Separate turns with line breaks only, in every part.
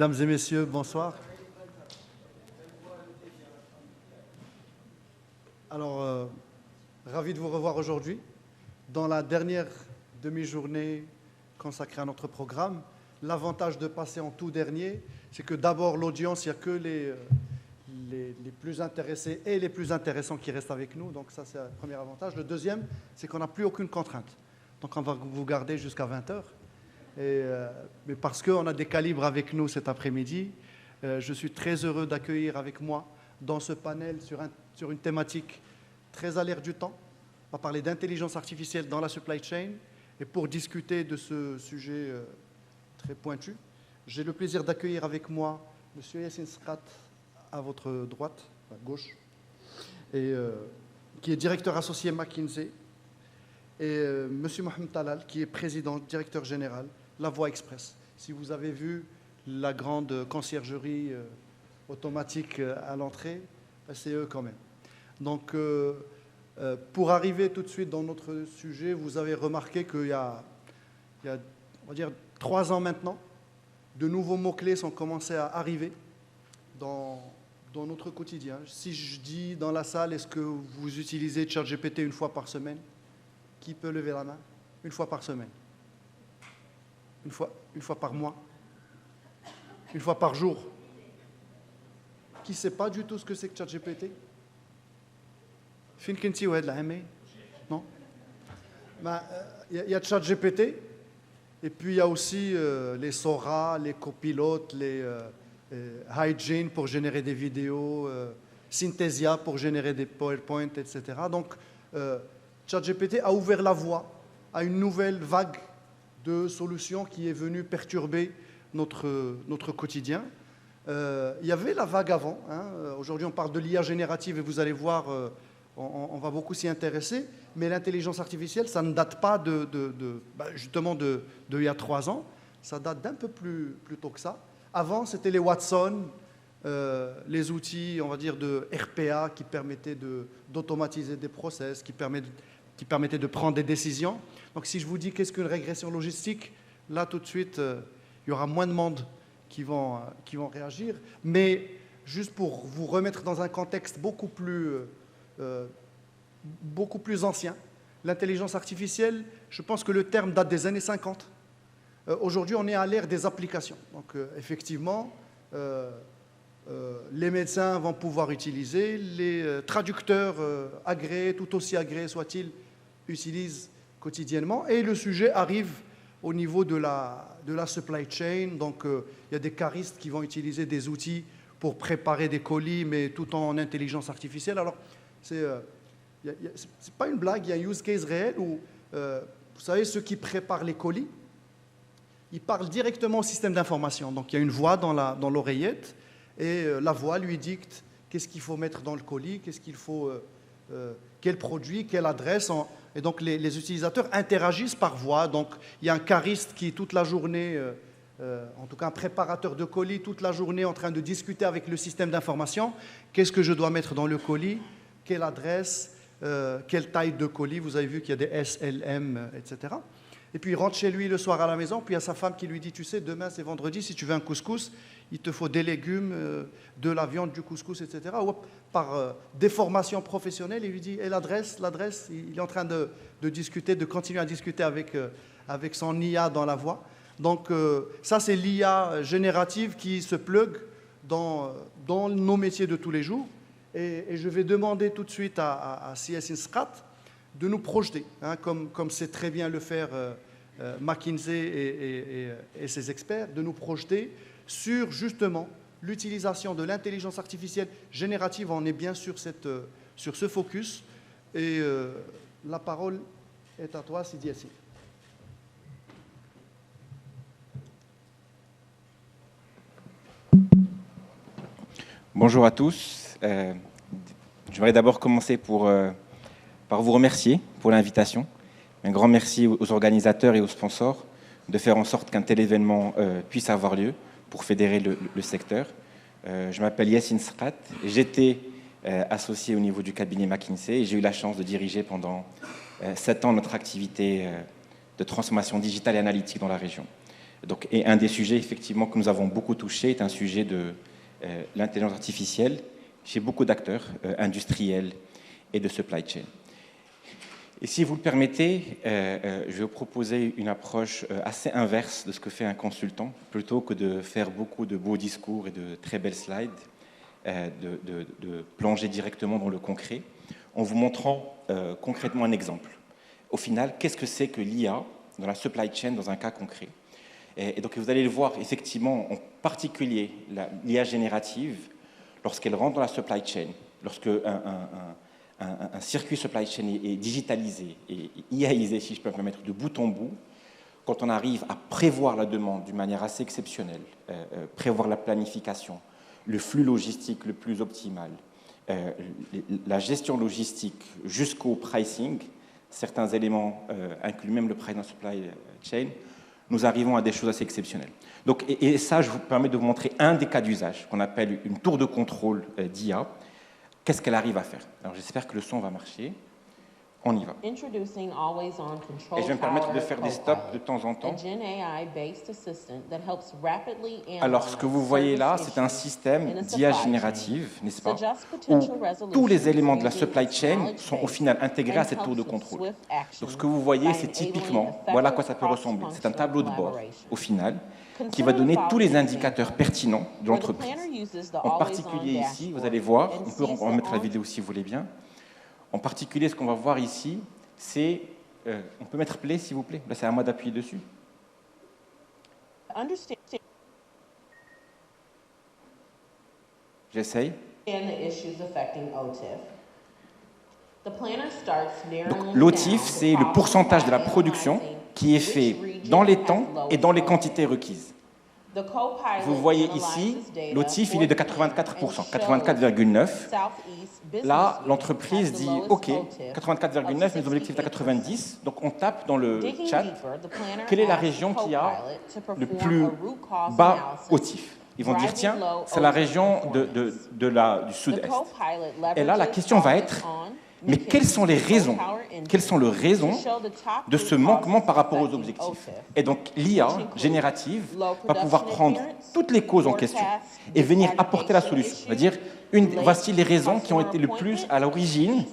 Mesdames et messieurs, bonsoir. Alors, ravi de vous revoir aujourd'hui dans la dernière demi-journée consacrée à notre programme. L'avantage de passer en tout dernier, c'est que d'abord l'audience, il n'y a que les plus intéressés et les plus intéressants qui restent avec nous. Donc ça, c'est le premier avantage. Le deuxième, c'est qu'on n'a plus aucune contrainte. Donc on va vous garder jusqu'à 20 heures. Mais parce qu'on a des calibres avec nous cet après-midi, je suis très heureux d'accueillir avec moi dans ce panel sur une thématique très à l'air du temps. On va parler d'intelligence artificielle dans la supply chain. Et pour discuter de ce sujet très pointu, j'ai le plaisir d'accueillir avec moi M. Yassine Sqat à votre droite, à gauche, qui est directeur associé McKinsey, et M. Mohamed Talal, qui est président, directeur général, La Voie Express. Si vous avez vu la grande conciergerie automatique à l'entrée, c'est eux quand même. Donc, pour arriver tout de suite dans notre sujet, vous avez remarqué qu'il y a, on va dire, 3 ans maintenant, de nouveaux mots-clés sont commencés à arriver dans notre quotidien. Si je dis dans la salle, est-ce que vous utilisez ChatGPT une fois par semaine? Qui peut lever la main? Une fois par semaine? Une fois par mois? Une fois par jour? Qui ne sait pas du tout ce que c'est que ChatGPT? Non? Il y a ChatGPT, et puis il y a aussi les Sora, les copilotes, les Hygiene pour générer des vidéos, Synthesia pour générer des PowerPoint, etc. Donc, ChatGPT a ouvert la voie à une nouvelle vague de solutions qui est venue perturber notre quotidien. Il y avait la vague avant. Aujourd'hui, on parle de l'IA générative et vous allez voir, on va beaucoup s'y intéresser. Mais l'intelligence artificielle, ça ne date pas justement de il y a 3 ans. Ça date d'un peu plus tôt que ça. Avant, c'était les Watson, les outils, on va dire, de RPA qui permettaient d'automatiser des process, qui permettaient de prendre des décisions. Donc, si je vous dis qu'est-ce qu'une régression logistique, là, tout de suite, il y aura moins de monde qui vont réagir. Mais juste pour vous remettre dans un contexte beaucoup plus ancien, l'intelligence artificielle, je pense que le terme date des années 50. Aujourd'hui, on est à l'ère des applications. Donc, effectivement, les médecins vont pouvoir utiliser, les traducteurs agréés, tout aussi agréés soient-ils, utilisent quotidiennement. Et le sujet arrive au niveau de la supply chain. Donc, il y a des caristes qui vont utiliser des outils pour préparer des colis, mais tout en intelligence artificielle. Alors, c'est pas une blague, il y a un use case réel où, vous savez, ceux qui préparent les colis, ils parlent directement au système d'information. Donc, il y a une voix dans l'oreillette et la voix lui dicte qu'est-ce qu'il faut mettre dans le colis, qu'est-ce qu'il faut, quel produit, quelle adresse. Et donc, les utilisateurs interagissent par voix. Donc, il y a un cariste qui, toute la journée, en tout cas un préparateur de colis, toute la journée en train de discuter avec le système d'information. Qu'est-ce que je dois mettre dans le colis? Quelle adresse? Quelle taille de colis? Vous avez vu qu'il y a des S, L, M, etc. Et puis il rentre chez lui le soir à la maison, puis il y a sa femme qui lui dit, tu sais, demain c'est vendredi, si tu veux un couscous, il te faut des légumes, de la viande, du couscous, etc. Ou par déformation professionnelle, il lui dit, et l'adresse, il est en train de discuter, de continuer à discuter avec son IA dans la voix. Donc ça c'est l'IA générative qui se plug dans nos métiers de tous les jours. Et je vais demander tout de suite à Yassine Sqat de nous projeter, comme sait très bien le faire McKinsey et ses experts, de nous projeter sur justement l'utilisation de l'intelligence artificielle générative. On est bien sur ce focus. Et la parole est à toi, Sidi Yassine.
Bonjour à tous. J'aimerais d'abord commencer par vous remercier pour l'invitation. Un grand merci aux organisateurs et aux sponsors de faire en sorte qu'un tel événement puisse avoir lieu pour fédérer le secteur. Je m'appelle Yassine Sqat, j'étais associé au niveau du cabinet McKinsey et j'ai eu la chance de diriger pendant 7 ans notre activité de transformation digitale et analytique dans la région. Donc, et un des sujets, effectivement, que nous avons beaucoup touché est un sujet de l'intelligence artificielle chez beaucoup d'acteurs industriels et de supply chain. Et si vous le permettez, je vais vous proposer une approche assez inverse de ce que fait un consultant, plutôt que de faire beaucoup de beaux discours et de très belles slides, de plonger directement dans le concret, en vous montrant concrètement un exemple. Au final, qu'est-ce que c'est que l'IA dans la supply chain dans un cas concret? Et donc vous allez le voir, effectivement, en particulier l'IA générative, lorsqu'elle rentre dans la supply chain, lorsque un circuit supply chain est digitalisé et IAisé, si je peux me permettre, de bout en bout, quand on arrive à prévoir la demande d'une manière assez exceptionnelle, prévoir la planification, le flux logistique le plus optimal, la gestion logistique jusqu'au pricing, certains éléments incluent même le price dans la supply chain, nous arrivons à des choses assez exceptionnelles. Donc, et ça, je vous permets de vous montrer un des cas d'usage qu'on appelle une tour de contrôle d'IA. Qu'est-ce qu'elle arrive à faire? Alors, j'espère que le son va marcher. On y va. Et je vais me permettre de faire des stops de temps en temps. Alors, ce que vous voyez là, c'est un système d'IA générative, n'est-ce pas, où tous les éléments de la supply chain sont au final intégrés à cette tour de contrôle. Donc, ce que vous voyez, c'est typiquement, voilà à quoi ça peut ressembler. C'est un tableau de bord, au final, qui va donner tous les indicateurs pertinents de l'entreprise. En particulier ici, vous allez voir, on peut remettre la vidéo si vous voulez bien. En particulier, ce qu'on va voir ici, c'est... on peut mettre play, s'il vous plaît? Là, c'est à moi d'appuyer dessus. J'essaye. Donc, l'OTIF, c'est le pourcentage de la production qui est fait dans les temps et dans les quantités requises. Vous voyez ici, l'OTIF, il est de 84%, 84,9%. Là, l'entreprise dit « OK, 84,9, mais l'objectif est à 90 ». Donc, on tape dans le chat « Quelle est la région qui a le plus bas OTIF ?» Ils vont dire « Tiens, c'est la région du sud-est ». Et là, la question va être « Mais quelles sont les raisons? Quelles sont les raisons de ce manquement par rapport aux objectifs ?» Et donc, l'IA générative va pouvoir prendre toutes les causes en question et venir apporter la solution. C'est-à-dire, voici les raisons qui ont été le plus à l'origine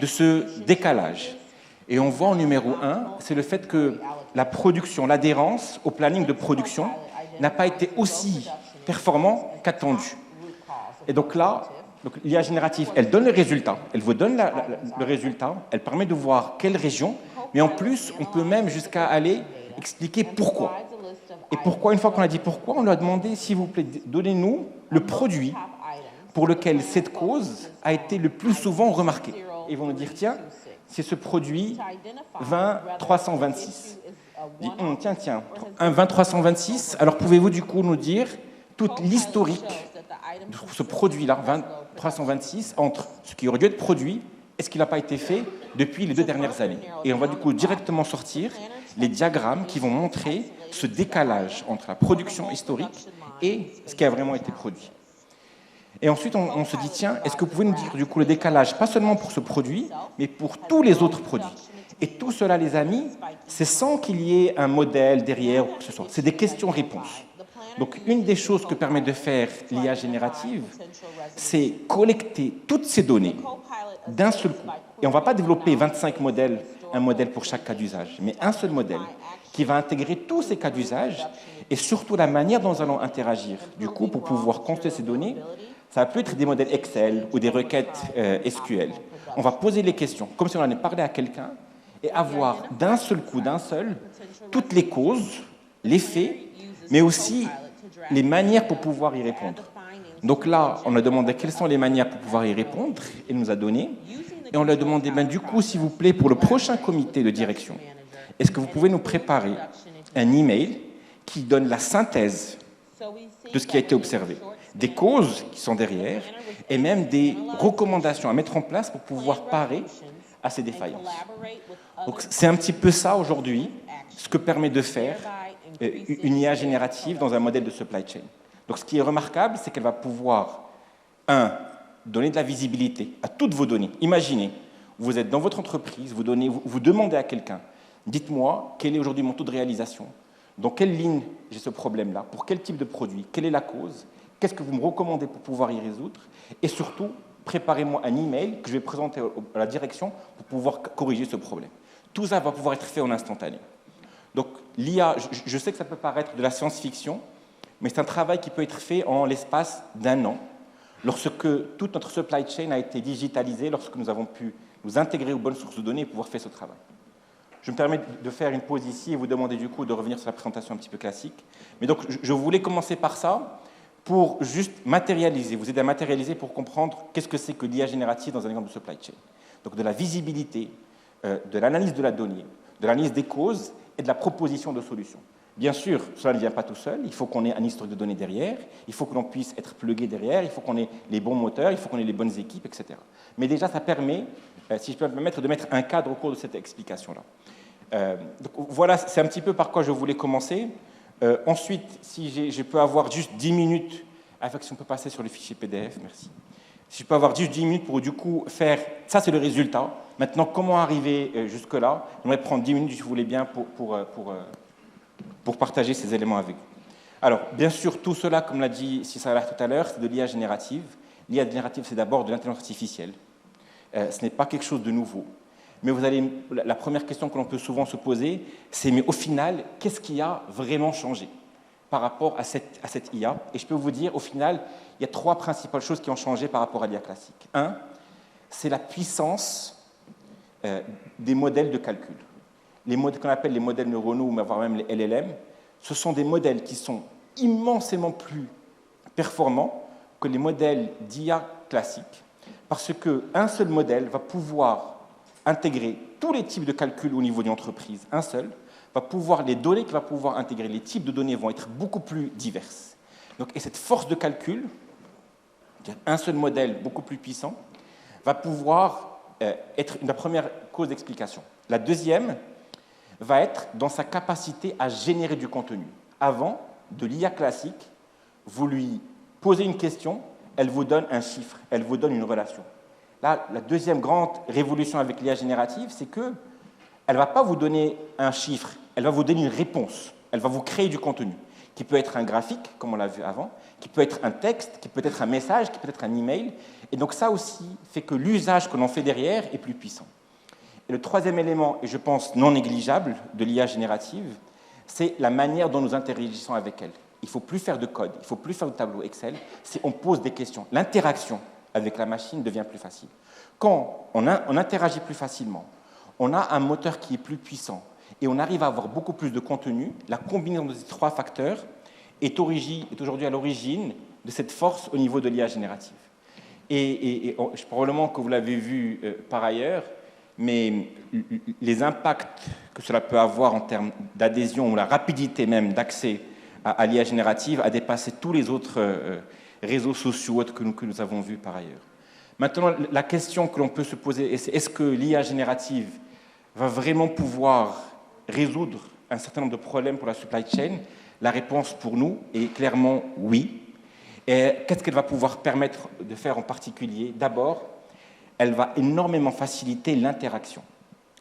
de ce décalage. Et on voit en numéro 1, c'est le fait que la production, l'adhérence au planning de production n'a pas été aussi performant qu'attendu. Et donc là, l'IA générative, elle donne le résultat, elle vous donne le résultat, elle permet de voir quelle région, mais en plus, on peut même jusqu'à aller expliquer pourquoi. Et pourquoi, une fois qu'on a dit pourquoi, on lui a demandé, s'il vous plaît, donnez-nous le produit pour lequel cette cause a été le plus souvent remarquée. Et ils vont nous dire, tiens, c'est ce produit 20326. Tiens, un 20326, alors pouvez-vous du coup nous dire toute l'historique de ce produit-là, 20326, entre ce qui aurait dû être produit et ce qui n'a pas été fait depuis les 2 dernières années. Et on va du coup directement sortir les diagrammes qui vont montrer ce décalage entre la production historique et ce qui a vraiment été produit. Et ensuite, on se dit, tiens, est-ce que vous pouvez nous dire du coup le décalage, pas seulement pour ce produit, mais pour tous les autres produits? Et tout cela, les amis, c'est sans qu'il y ait un modèle derrière ou quoi que ce soit. C'est des questions-réponses. Donc, une des choses que permet de faire l'IA générative, c'est collecter toutes ces données d'un seul coup. Et on ne va pas développer 25 modèles, un modèle pour chaque cas d'usage, mais un seul modèle qui va intégrer tous ces cas d'usage et surtout la manière dont nous allons interagir. Du coup, pour pouvoir construire ces données, ça peut être des modèles Excel ou des requêtes SQL. On va poser les questions, comme si on en allait parler à quelqu'un, et avoir d'un seul coup, toutes les causes, les faits, mais aussi les manières pour pouvoir y répondre. Donc là, on a demandé quelles sont les manières pour pouvoir y répondre, et il nous a donné. Et on lui a demandé, du coup, s'il vous plaît, pour le prochain comité de direction, est-ce que vous pouvez nous préparer un email qui donne la synthèse de ce qui a été observé, des causes qui sont derrière, et même des recommandations à mettre en place pour pouvoir parer à ces défaillances. Donc c'est un petit peu ça aujourd'hui, ce que permet de faire une IA générative dans un modèle de supply chain. Donc ce qui est remarquable, c'est qu'elle va pouvoir, donner de la visibilité à toutes vos données. Imaginez, vous êtes dans votre entreprise, vous demandez à quelqu'un, dites-moi quel est aujourd'hui mon taux de réalisation, Dans quelle ligne j'ai ce problème-là? Pour quel type de produit? Quelle est la cause? Qu'est-ce que vous me recommandez pour pouvoir y résoudre? Et surtout, préparez-moi un email que je vais présenter à la direction pour pouvoir corriger ce problème. Tout ça va pouvoir être fait en instantané. Donc l'IA, je sais que ça peut paraître de la science-fiction, mais c'est un travail qui peut être fait en l'espace d'1 an, lorsque toute notre supply chain a été digitalisée, lorsque nous avons pu nous intégrer aux bonnes sources de données et pouvoir faire ce travail. Je me permets de faire une pause ici et vous demander du coup de revenir sur la présentation un petit peu classique. Mais donc je voulais commencer par ça pour juste matérialiser, vous aider à matérialiser pour comprendre qu'est-ce que c'est que l'IA générative dans un exemple de supply chain. Donc de la visibilité, de l'analyse de la donnée, de l'analyse des causes et de la proposition de solutions. Bien sûr, cela ne vient pas tout seul, il faut qu'on ait un historique de données derrière, il faut que l'on puisse être plugué derrière, il faut qu'on ait les bons moteurs, il faut qu'on ait les bonnes équipes, etc. Mais déjà, ça permet, si je peux me permettre, de mettre un cadre au cours de cette explication-là. Donc voilà, c'est un petit peu par quoi je voulais commencer. Ensuite, si je peux avoir juste 10 minutes, si on peut passer sur le fichier PDF, merci. Si je peux avoir juste 10 minutes pour du coup faire, ça c'est le résultat. Maintenant, comment arriver jusque-là? J'aimerais prendre 10 minutes, si vous voulez bien, pour partager ces éléments avec vous. Alors, bien sûr, tout cela, comme l'a dit Cissala tout à l'heure, c'est de l'IA générative. L'IA générative, c'est d'abord de l'intelligence artificielle. Ce n'est pas quelque chose de nouveau. Mais la première question que l'on peut souvent se poser, c'est mais au final, qu'est-ce qui a vraiment changé par rapport à cette IA? Et je peux vous dire, au final, il y a 3 principales choses qui ont changé par rapport à l'IA classique. 1, c'est la puissance des modèles de calcul. Les modèles qu'on appelle les modèles neuronaux, ou voire même les LLM, ce sont des modèles qui sont immensément plus performants que les modèles d'IA classiques, parce qu'un seul modèle va pouvoir intégrer tous les types de calculs au niveau d'une entreprise, un seul, les données qu'il va pouvoir intégrer, les types de données vont être beaucoup plus diverses. Donc, et cette force de calcul, un seul modèle beaucoup plus puissant, va pouvoir être la première cause d'explication. La deuxième va être dans sa capacité à générer du contenu. Avant, de l'IA classique, vous lui posez une question, elle vous donne un chiffre, elle vous donne une relation. Là, la deuxième grande révolution avec l'IA générative, c'est qu'elle ne va pas vous donner un chiffre, elle va vous donner une réponse, elle va vous créer du contenu, qui peut être un graphique, comme on l'a vu avant, qui peut être un texte, qui peut être un message, qui peut être un email. Et donc ça aussi fait que l'usage que l'on fait derrière est plus puissant. Et le troisième élément, et je pense non négligeable, de l'IA générative, c'est la manière dont nous interagissons avec elle. Il ne faut plus faire de code, il ne faut plus faire de tableau Excel, on pose des questions. L'interaction avec la machine devient plus facile. Quand on interagit plus facilement, on a un moteur qui est plus puissant et on arrive à avoir beaucoup plus de contenu, la combinaison de ces 3 facteurs est aujourd'hui à l'origine de cette force au niveau de l'IA générative. Et probablement que vous l'avez vu par ailleurs, mais les impacts que cela peut avoir en termes d'adhésion ou la rapidité même d'accès à l'IA générative a dépassé tous les autres réseaux sociaux que nous avons vus par ailleurs. Maintenant, la question que l'on peut se poser, c'est est-ce que l'IA générative va vraiment pouvoir résoudre un certain nombre de problèmes pour la supply chain? La réponse pour nous est clairement oui. Et qu'est-ce qu'elle va pouvoir permettre de faire en particulier? D'abord, elle va énormément faciliter l'interaction.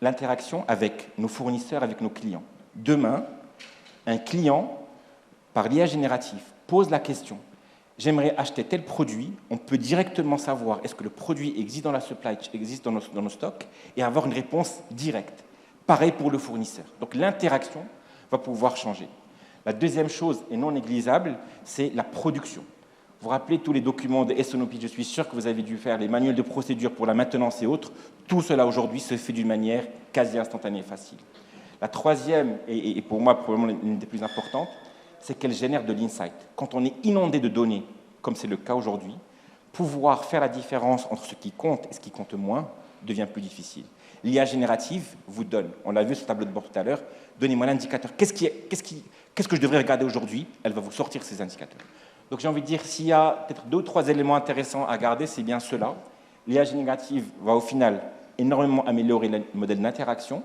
L'interaction avec nos fournisseurs, avec nos clients. Demain, un client, par l'IA générative, pose la question « J'aimerais acheter tel produit », on peut directement savoir est-ce que le produit existe dans la supply chain, existe dans nos stocks, et avoir une réponse directe. Pareil pour le fournisseur. Donc l'interaction va pouvoir changer. La deuxième chose, et non négligeable, c'est la production. Vous vous rappelez tous les documents de SNOP, je suis sûr que vous avez dû faire les manuels de procédure pour la maintenance et autres. Tout cela aujourd'hui se fait d'une manière quasi instantanée et facile. La troisième, et pour moi probablement l'une des plus importantes, c'est qu'elle génère de l'insight. Quand on est inondé de données, comme c'est le cas aujourd'hui, pouvoir faire la différence entre ce qui compte et ce qui compte moins devient plus difficile. L'IA générative vous donne, on l'a vu sur le tableau de bord tout à l'heure, donnez-moi l'indicateur. Qu'est-ce que je devrais regarder aujourd'hui? Elle va vous sortir ces indicateurs. Donc j'ai envie de dire, s'il y a peut-être 2 ou 3 éléments intéressants à garder, c'est bien cela. L'IA générative va au final énormément améliorer le modèle d'interaction,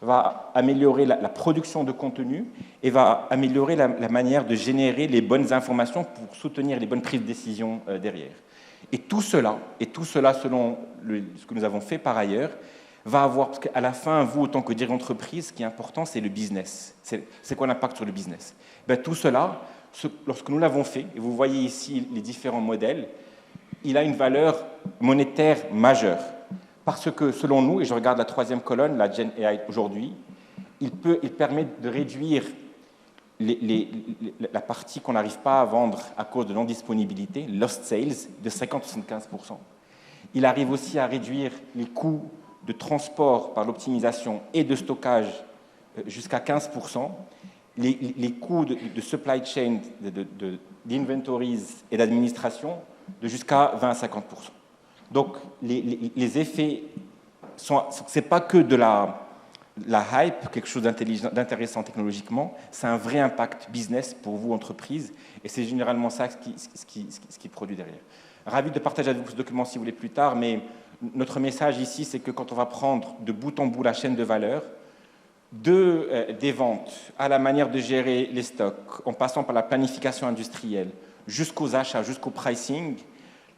va améliorer la production de contenu et va améliorer la manière de générer les bonnes informations pour soutenir les bonnes prises de décision derrière. Et tout cela selon ce que nous avons fait par ailleurs, va avoir, parce qu'à la fin, vous, autant que dirigeant d'entreprise, ce qui est important, c'est le business. C'est quoi l'impact sur le business? Tout cela, lorsque nous l'avons fait, et vous voyez ici les différents modèles, il a une valeur monétaire majeure. Parce que, selon nous, et je regarde la troisième colonne, la Gen AI aujourd'hui, il permet de réduire la partie qu'on n'arrive pas à vendre à cause de non-disponibilité, lost sales, de 50-75%. Il arrive aussi à réduire les coûts de transport par l'optimisation et de stockage jusqu'à 15%, les coûts de supply chain, d'inventories et d'administration de jusqu'à 20 à 50%. Donc, les effets, ce n'est pas que de la hype, quelque chose d'intéressant technologiquement, c'est un vrai impact business pour vous, entreprise, et c'est généralement ça ce qui produit derrière. Ravi de partager avec vous ce document si vous voulez plus tard, mais notre message ici, c'est que quand on va prendre de bout en bout la chaîne de valeur, des ventes à la manière de gérer les stocks, en passant par la planification industrielle, jusqu'aux achats, jusqu'au pricing,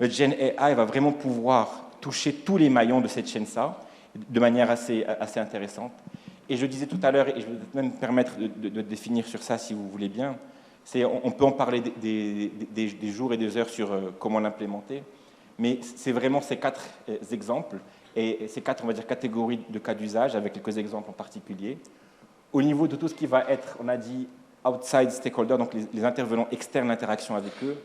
le Gen AI va vraiment pouvoir toucher tous les maillons de cette chaîne-là, de manière assez intéressante. Et je disais tout à l'heure, et je vais même me permettre de définir sur ça si vous voulez bien, on peut en parler des jours et des heures sur comment l'implémenter, mais c'est vraiment ces 4 exemples et ces 4, on va dire, catégories de cas d'usage, avec quelques exemples en particulier. Au niveau de tout ce qui va être, on a dit, outside stakeholder, donc les intervenants externes, l'interaction avec eux,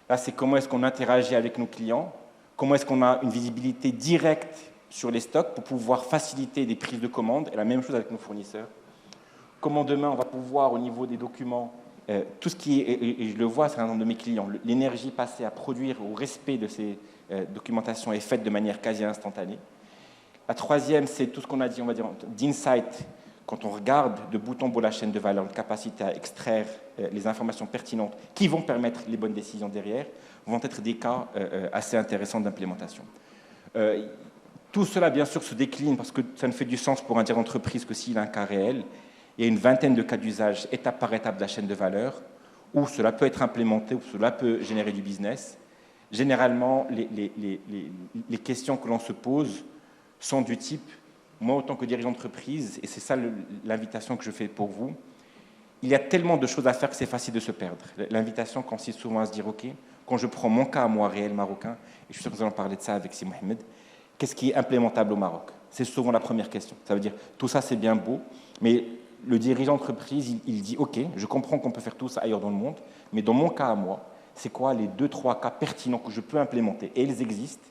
là, c'est comment est-ce qu'on interagit avec nos clients, comment est-ce qu'on a une visibilité directe sur les stocks pour pouvoir faciliter des prises de commandes, et la même chose avec nos fournisseurs. Comment demain, on va pouvoir, au niveau des documents, tout ce qui est, et je le vois, c'est un nombre de mes clients, l'énergie passée à produire au respect de ces documentations est faite de manière quasi instantanée. La troisième, c'est tout ce qu'on a dit, on va dire, d'insight, quand on regarde de bout en bout la chaîne de valeur, une capacité à extraire les informations pertinentes qui vont permettre les bonnes décisions derrière, vont être des cas assez intéressants d'implémentation. Tout cela, bien sûr, se décline parce que ça ne fait du sens pour un dirigeant d'entreprise que s'il a un cas réel. Il y a une vingtaine de cas d'usage, étape par étape de la chaîne de valeur, où cela peut être implémenté, où cela peut générer du business. Généralement, les questions que l'on se pose sont du type, moi, autant que dirigeant d'entreprise, et c'est ça l'invitation que je fais pour vous, il y a tellement de choses à faire que c'est facile de se perdre. L'invitation consiste souvent à se dire, OK, quand je prends mon cas à moi réel marocain, et je suis sûr que nous allons parler de ça avec Si Mohamed, qu'est-ce qui est implémentable au Maroc? C'est souvent la première question. Ça veut dire, tout ça c'est bien beau, mais le dirigeant d'entreprise, il dit, OK, je comprends qu'on peut faire tout ça ailleurs dans le monde, mais dans mon cas à moi, c'est quoi les 2-3 cas pertinents que je peux implémenter? Et ils existent.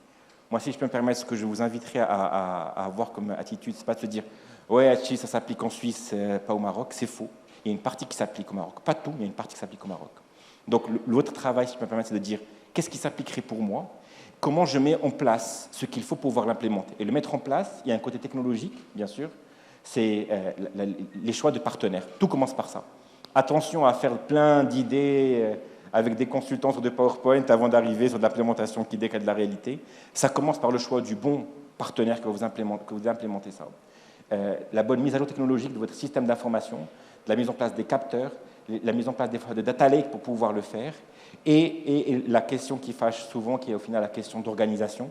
Moi, si je peux me permettre, ce que je vous inviterai à avoir comme attitude, c'est pas de se dire, ouais, ça s'applique en Suisse, pas au Maroc, c'est faux. Il y a une partie qui s'applique au Maroc. Pas tout, mais il y a une partie qui s'applique au Maroc. Donc, l'autre travail, si je peux me permettre, c'est de dire, qu'est-ce qui s'appliquerait pour moi? Comment je mets en place ce qu'il faut pour pouvoir l'implémenter? Et le mettre en place, il y a un côté technologique, bien sûr, c'est les choix de partenaires. Tout commence par ça. Attention à faire plein d'idées avec des consultants sur des PowerPoint avant d'arriver sur de l'implémentation qui décale de la réalité. Ça commence par le choix du bon partenaire que vous implémentez ça. La bonne mise à jour technologique de votre système d'information, la mise en place des capteurs, la mise en place de data lake pour pouvoir le faire, et la question qui fâche souvent, qui est au final la question d'organisation,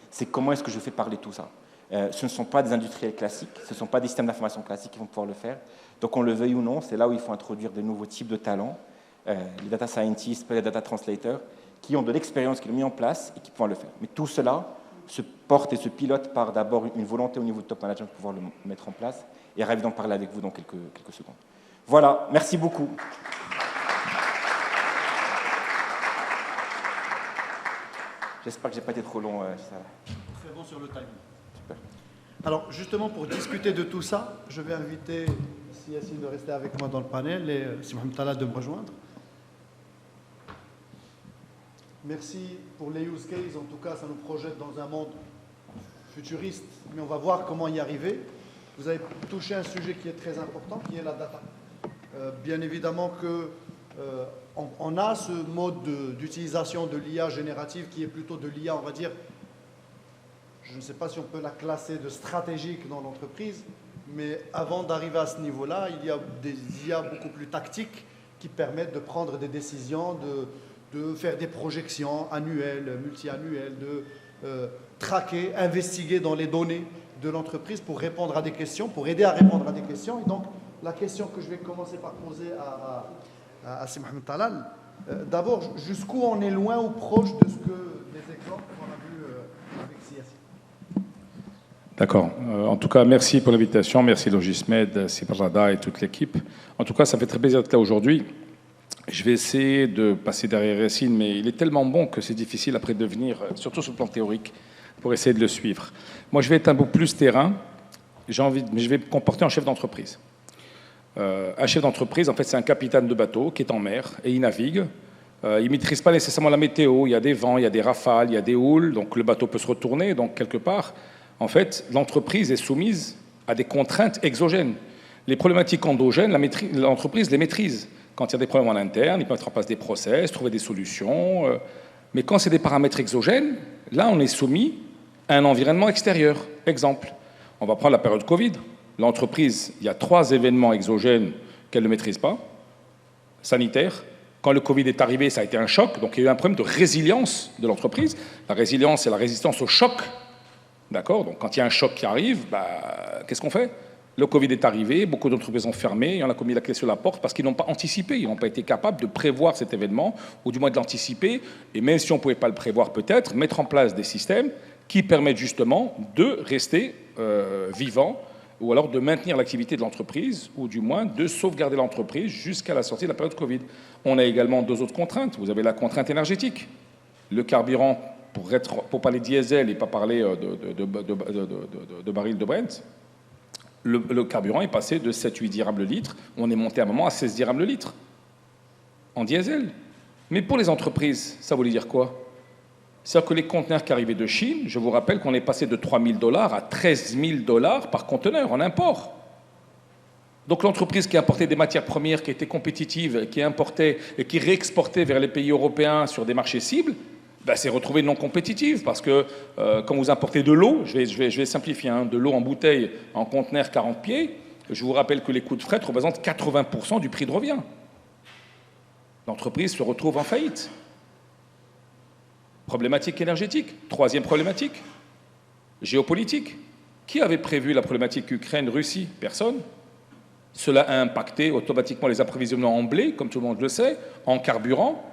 c'est comment est-ce que je fais parler tout ça. Ce ne sont pas des industriels classiques, ce ne sont pas des systèmes d'information classiques qui vont pouvoir le faire. Donc, on le veuille ou non, c'est là où il faut introduire de nouveaux types de talents, les data scientists, les data translators, qui ont de l'expérience, qui l'ont mis en place et qui pourront le faire. Mais tout cela se porte et se pilote par d'abord une volonté au niveau de top management de pouvoir le mettre en place, et ravi d'en parler avec vous dans quelques secondes. Voilà, merci beaucoup. J'espère que je n'ai pas été trop long.
Très bon sur le timing.
Super.
Alors, justement, pour discuter de tout ça, je vais inviter Yassine de rester avec moi dans le panel et Si Mohamed Talal de me rejoindre. Merci pour les use cases. En tout cas, ça nous projette dans un monde futuriste, mais on va voir comment y arriver. Vous avez touché un sujet qui est très important, qui est la data. Bien évidemment qu'on a ce mode d'utilisation de l'IA générative qui est plutôt de l'IA, on va dire, je ne sais pas si on peut la classer de stratégique dans l'entreprise, mais avant d'arriver à ce niveau-là, il y a des IA beaucoup plus tactiques qui permettent de prendre des décisions, de faire des projections annuelles, multi-annuelles, de traquer, investiguer dans les données de l'entreprise pour répondre à des questions, pour aider à répondre à des questions. Et donc, la question que je vais commencer par poser à Sir Mohamed Talal, d'abord, jusqu'où on est loin ou proche de ce que des exemples qu'on a vus avec CSI.
D'accord. En tout cas, merci pour l'invitation. Merci Logismed, Sibrada et toute l'équipe. En tout cas, ça fait très plaisir d'être là aujourd'hui. Je vais essayer de passer derrière Yacine, mais il est tellement bon que c'est difficile après de venir, surtout sur le plan théorique, pour essayer de le suivre. Moi, je vais être un peu plus terrain. Mais je vais me comporter en chef d'entreprise. Un chef d'entreprise, en fait, c'est un capitaine de bateau qui est en mer et il navigue. Il ne maîtrise pas nécessairement la météo. Il y a des vents, il y a des rafales, il y a des houles, donc le bateau peut se retourner. Donc, quelque part, en fait, l'entreprise est soumise à des contraintes exogènes. Les problématiques endogènes, l'entreprise les maîtrise. Quand il y a des problèmes en interne, il peut mettre en place des process, trouver des solutions. Mais quand c'est des paramètres exogènes, là, on est soumis à un environnement extérieur. Exemple, on va prendre la période Covid. L'entreprise, il y a 3 événements exogènes qu'elle ne maîtrise pas, sanitaires. Quand le Covid est arrivé, ça a été un choc. Donc, il y a eu un problème de résilience de l'entreprise. La résilience, c'est la résistance au choc. D'accord ? Donc, quand il y a un choc qui arrive, qu'est-ce qu'on fait ? Le Covid est arrivé, beaucoup d'entreprises ont fermé, et on a mis la clé sur la porte parce qu'ils n'ont pas anticipé, ils n'ont pas été capables de prévoir cet événement, ou du moins de l'anticiper, et même si on ne pouvait pas le prévoir peut-être, mettre en place des systèmes qui permettent justement de rester vivant, ou alors de maintenir l'activité de l'entreprise, ou du moins de sauvegarder l'entreprise jusqu'à la sortie de la période Covid. On a également 2 autres contraintes. Vous avez la contrainte énergétique. Le carburant, pour parler diesel et pas parler de baril de Brent, le carburant est passé de 7-8 dirhams le litre. On est monté à un moment à 16 dirhams le litre en diesel. Mais pour les entreprises, ça voulait dire quoi ? C'est-à-dire que les conteneurs qui arrivaient de Chine, je vous rappelle qu'on est passé de 3 000 $ à 13 000 $ par conteneur en import. Donc l'entreprise qui importait des matières premières, qui était compétitive, qui importait et qui réexportait vers les pays européens sur des marchés cibles, s'est retrouvée non compétitive parce que quand vous importez de l'eau, je vais simplifier, de l'eau en bouteille, en conteneur 40 pieds, je vous rappelle que les coûts de fret représentent 80% du prix de revient. L'entreprise se retrouve en faillite. Problématique énergétique. 3e problématique, géopolitique. Qui avait prévu la problématique Ukraine-Russie ? Personne. Cela a impacté automatiquement les approvisionnements en blé, comme tout le monde le sait, en carburant,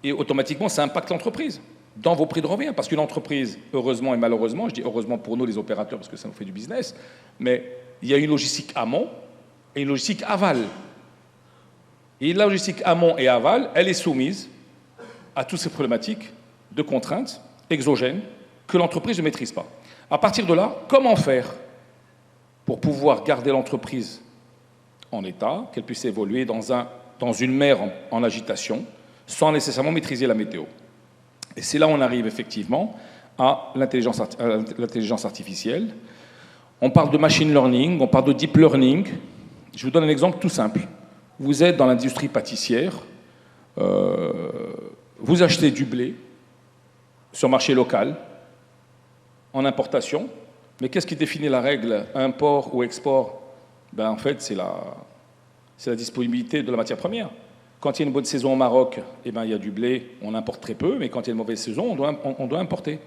et automatiquement ça impacte l'entreprise dans vos prix de revient. Parce qu'une entreprise, heureusement et malheureusement, je dis heureusement pour nous les opérateurs parce que ça nous fait du business, mais il y a une logistique amont et une logistique aval. Et la logistique amont et aval, elle est soumise à toutes ces problématiques de contraintes exogènes que l'entreprise ne maîtrise pas. À partir de là, comment faire pour pouvoir garder l'entreprise en état, qu'elle puisse évoluer dans une mer en agitation, sans nécessairement maîtriser la météo. Et c'est là où on arrive effectivement à l'intelligence artificielle. On parle de machine learning, on parle de deep learning. Je vous donne un exemple tout simple. Vous êtes dans l'industrie pâtissière, vous achetez du blé sur marché local, en importation, mais qu'est-ce qui définit la règle import ou export ? En fait, c'est la disponibilité de la matière première. Quand il y a une bonne saison au Maroc, il y a du blé, on importe très peu, mais quand il y a une mauvaise saison, on doit importer.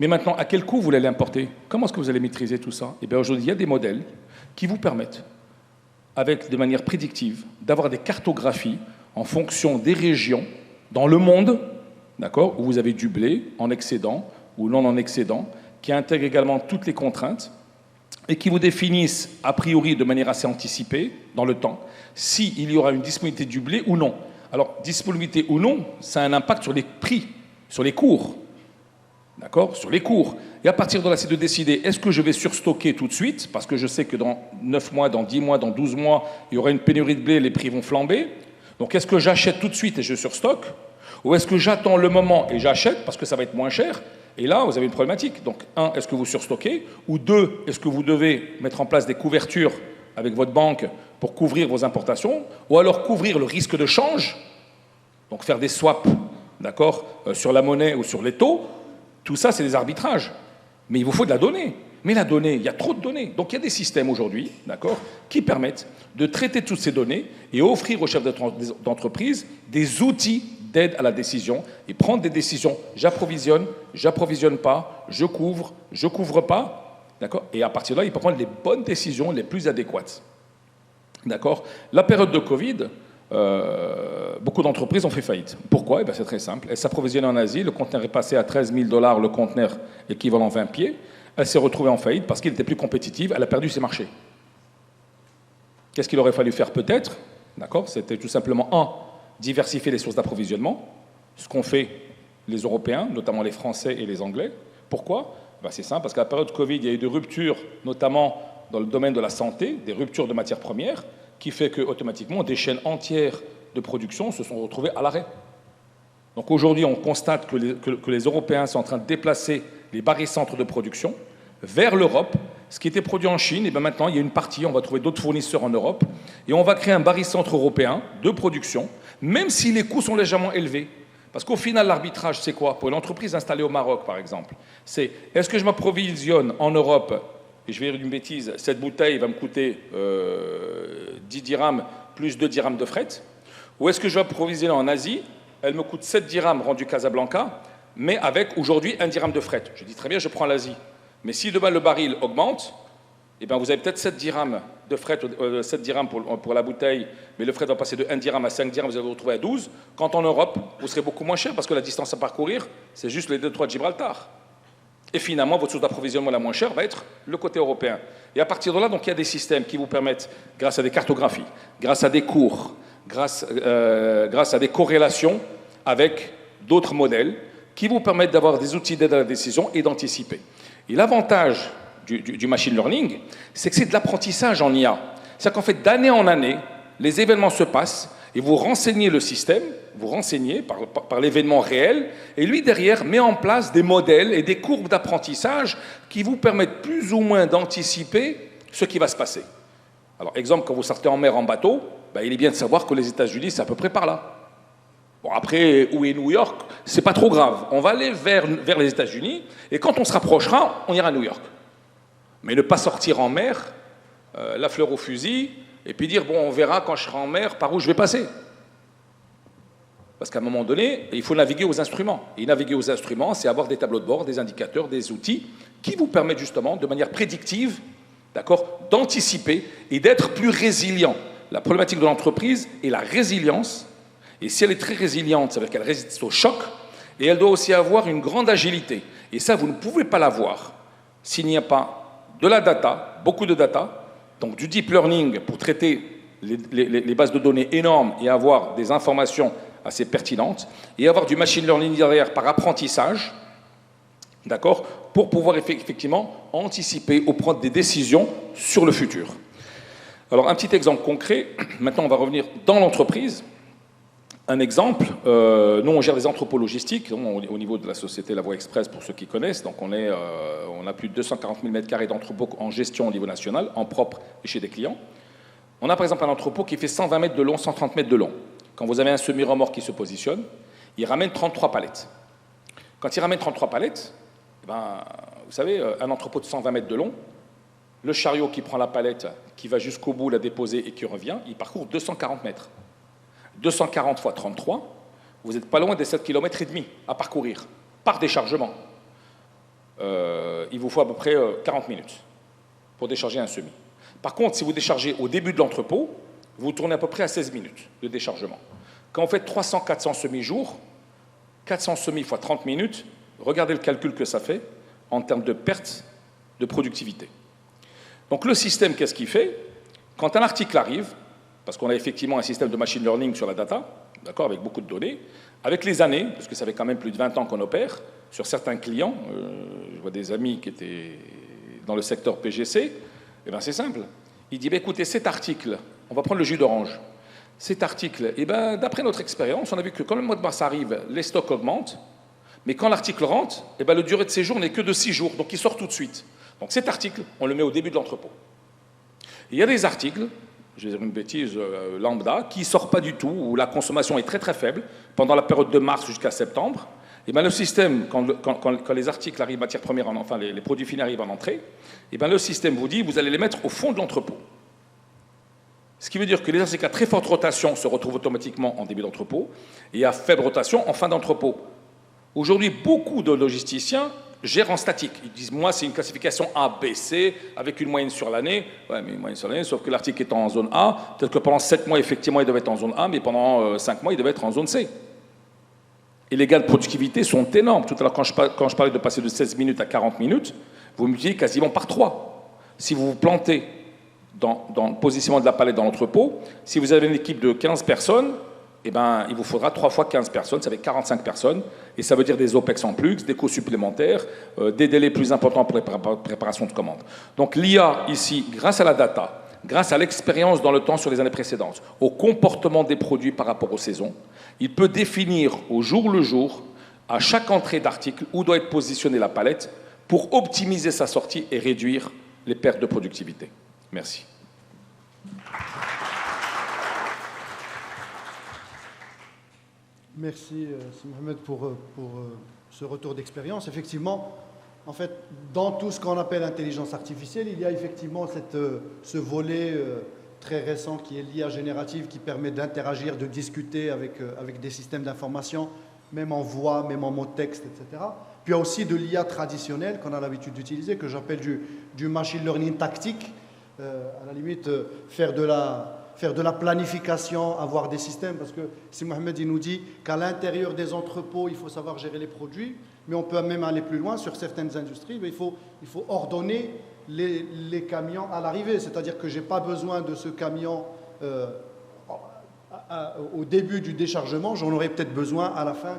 Mais maintenant, à quel coût vous allez l'importer ? Comment est-ce que vous allez maîtriser tout ça ? Aujourd'hui, il y a des modèles qui vous permettent, de manière prédictive, d'avoir des cartographies en fonction des régions dans le monde, d'accord, où vous avez du blé en excédent ou non en excédent, qui intègrent également toutes les contraintes et qui vous définissent a priori de manière assez anticipée dans le temps s'il y aura une disponibilité du blé ou non. Alors, disponibilité ou non, ça a un impact sur les prix, sur les cours. D'accord ? Sur les cours. Et à partir de là, c'est de décider, est-ce que je vais surstocker tout de suite, parce que je sais que dans 9 mois, dans 10 mois, dans 12 mois, il y aura une pénurie de blé, les prix vont flamber. Donc, est-ce que j'achète tout de suite et je surstocke ? Ou est-ce que j'attends le moment et j'achète, parce que ça va être moins cher ? Et là, vous avez une problématique. Donc, 1, est-ce que vous surstockez ? Ou 2, est-ce que vous devez mettre en place des couvertures avec votre banque pour couvrir vos importations ? Ou alors couvrir le risque de change, donc faire des swaps, d'accord, sur la monnaie ou sur les taux. Tout ça, c'est des arbitrages. Mais il vous faut de la donnée. Mais la donnée, il y a trop de données. Donc il y a des systèmes aujourd'hui, d'accord, qui permettent de traiter toutes ces données et offrir aux chefs d'entreprise des outils d'aide à la décision et prendre des décisions. J'approvisionne pas, je couvre pas. D'accord? Et à partir de là, il peut prendre les bonnes décisions, les plus adéquates. D'accord? La période de Covid, beaucoup d'entreprises ont fait faillite. Pourquoi? Eh bien, c'est très simple. Elles s'approvisionnaient en Asie, le conteneur est passé à 13 000 $ le conteneur équivalent 20 pieds. Elle s'est retrouvée en faillite parce qu'elle était plus compétitive, elle a perdu ses marchés. Qu'est-ce qu'il aurait fallu faire peut-être? D'accord? C'était tout simplement, diversifier les sources d'approvisionnement, ce qu'ont fait les Européens, notamment les Français et les Anglais. Pourquoi? Ben, c'est simple, parce qu'à la période Covid, il y a eu des ruptures, notamment dans le domaine de la santé, des ruptures de matières premières, qui fait qu'automatiquement, des chaînes entières de production se sont retrouvées à l'arrêt. Donc aujourd'hui, on constate que les Européens sont en train de déplacer les barycentres de production vers l'Europe. Ce qui était produit en Chine, et bien maintenant, il y a une partie, on va trouver d'autres fournisseurs en Europe, et on va créer un barycentre européen de production, même si les coûts sont légèrement élevés. Parce qu'au final, l'arbitrage, c'est quoi? Pour une entreprise installée au Maroc, par exemple, c'est est-ce que je m'approvisionne en Europe, et je vais dire une bêtise, cette bouteille va me coûter 10 dirhams plus 2 dirhams de fret, ou est-ce que je vais m'approvisionner en Asie, elle me coûte 7 dirhams rendu Casablanca, mais avec aujourd'hui 1 dirham de fret. Je dis très bien, je prends l'Asie. Mais si demain le baril augmente, eh bien vous avez peut-être 7 dirhams de fret, 7 dirhams pour la bouteille, mais le fret va passer de 1 dirham à 5 dirhams, vous allez vous retrouver à 12. Quand en Europe, vous serez beaucoup moins cher parce que la distance à parcourir, c'est juste les détroits de Gibraltar. Et finalement, votre source d'approvisionnement la moins chère va être le côté européen. Et à partir de là, donc, il y a des systèmes qui vous permettent, grâce à des cartographies, grâce à des cours, grâce à des corrélations avec d'autres modèles, qui vous permettent d'avoir des outils d'aide à la décision et d'anticiper. Et l'avantage du machine learning, c'est que c'est de l'apprentissage en IA. C'est-à-dire qu'en fait, d'année en année, les événements se passent et vous renseignez le système, vous renseignez par l'événement réel, et lui, derrière, met en place des modèles et des courbes d'apprentissage qui vous permettent plus ou moins d'anticiper ce qui va se passer. Alors, exemple, quand vous sortez en mer en bateau, ben, il est bien de savoir que les États-Unis, c'est à peu près par là. Bon, après, où est New York, c'est pas trop grave. On va aller vers les États-Unis, et quand on se rapprochera, on ira à New York. Mais ne pas sortir en mer, la fleur au fusil, et puis dire, bon, on verra quand je serai en mer par où je vais passer. Parce qu'à un moment donné, il faut naviguer aux instruments. Et naviguer aux instruments, c'est avoir des tableaux de bord, des indicateurs, des outils qui vous permettent justement, de manière prédictive, d'accord, d'anticiper et d'être plus résilient. La problématique de l'entreprise est la résilience. Et si elle est très résiliente, ça veut dire qu'elle résiste au choc, et elle doit aussi avoir une grande agilité. Et ça, vous ne pouvez pas l'avoir s'il n'y a pas de la data, beaucoup de data, donc du deep learning pour traiter les bases de données énormes et avoir des informations assez pertinentes, et avoir du machine learning derrière par apprentissage, d'accord, pour pouvoir effectivement anticiper ou prendre des décisions sur le futur. Alors, un petit exemple concret, maintenant on va revenir dans l'entreprise. Un exemple, nous on gère des entrepôts logistiques au niveau de la société La Voie Express pour ceux qui connaissent, donc on a plus de 240 000 m² d'entrepôts en gestion au niveau national, en propre et chez des clients. On a par exemple un entrepôt qui fait 120 mètres de long, 130 mètres de long. Quand vous avez un semi-remorque qui se positionne, il ramène 33 palettes. Quand il ramène 33 palettes, ben, vous savez, un entrepôt de 120 mètres de long, le chariot qui prend la palette, qui va jusqu'au bout la déposer et qui revient, il parcourt 240 mètres. 240 fois 33, vous n'êtes pas loin des 7,5 km à parcourir, par déchargement. Il vous faut à peu près 40 minutes pour décharger un semi. Par contre, si vous déchargez au début de l'entrepôt, vous tournez à peu près à 16 minutes de déchargement. Quand vous faites 300-400 semis-jours, 400 semis fois 30 minutes, regardez le calcul que ça fait en termes de perte de productivité. Donc le système, qu'est-ce qu'il fait? Quand un article arrive, parce qu'on a effectivement un système de machine learning sur la data, d'accord, avec beaucoup de données, avec les années, parce que ça fait quand même plus de 20 ans qu'on opère, sur certains clients, je vois des amis qui étaient dans le secteur PGC, eh bien c'est simple. Il dit, écoutez, cet article, on va prendre le jus d'orange, cet article, eh ben, d'après notre expérience, on a vu que quand le mois de mars arrive, les stocks augmentent, mais quand l'article rentre, eh ben, le durée de séjour n'est que de 6 jours, donc il sort tout de suite. Donc cet article, on le met au début de l'entrepôt. Il y a des articles, je vais dire une bêtise, lambda, qui ne sort pas du tout, où la consommation est très très faible, pendant la période de mars jusqu'à septembre. Et bien le système, quand les articles arrivent, matières premières, enfin les produits finis arrivent en entrée, et bien le système vous dit, vous allez les mettre au fond de l'entrepôt. Ce qui veut dire que les articles à très forte rotation se retrouvent automatiquement en début d'entrepôt, et à faible rotation en fin d'entrepôt. Aujourd'hui, beaucoup de logisticiens gèrent en statique. Ils disent, moi, c'est une classification A, B, C, avec une moyenne sur l'année. Ouais, mais une moyenne sur l'année, sauf que l'article est en zone A. Peut-être que pendant 7 mois, effectivement, il devait être en zone A, mais pendant 5 mois, il devait être en zone C. Et les gains de productivité sont énormes. Tout à l'heure, quand je parlais de passer de 16 minutes à 40 minutes, vous multipliez quasiment par 3. Si vous vous plantez dans le positionnement de la palette dans l'entrepôt, si vous avez une équipe de 15 personnes, eh ben, il vous faudra 3 fois 15 personnes, ça fait 45 personnes, et ça veut dire des OPEX en plus, des coûts supplémentaires, des délais plus importants pour la préparation de commandes. Donc l'IA, ici, grâce à la data, grâce à l'expérience dans le temps sur les années précédentes, au comportement des produits par rapport aux saisons, il peut définir au jour le jour, à chaque entrée d'article, où doit être positionnée la palette pour optimiser sa sortie et réduire les pertes de productivité. Merci.
Merci, Mohamed, pour ce retour d'expérience. Effectivement, en fait, dans tout ce qu'on appelle intelligence artificielle, il y a effectivement ce volet très récent qui est l'IA générative, qui permet d'interagir, de discuter avec des systèmes d'information, même en voix, même en mots de texte, etc. Puis il y a aussi de l'IA traditionnelle qu'on a l'habitude d'utiliser, que j'appelle du machine learning tactique, à la limite faire de la planification, avoir des systèmes, parce que si Mohamed il nous dit qu'à l'intérieur des entrepôts, il faut savoir gérer les produits, mais on peut même aller plus loin sur certaines industries, mais il faut ordonner les camions à l'arrivée, c'est-à-dire que je n'ai pas besoin de ce camion au début du déchargement, j'en aurai peut-être besoin à la fin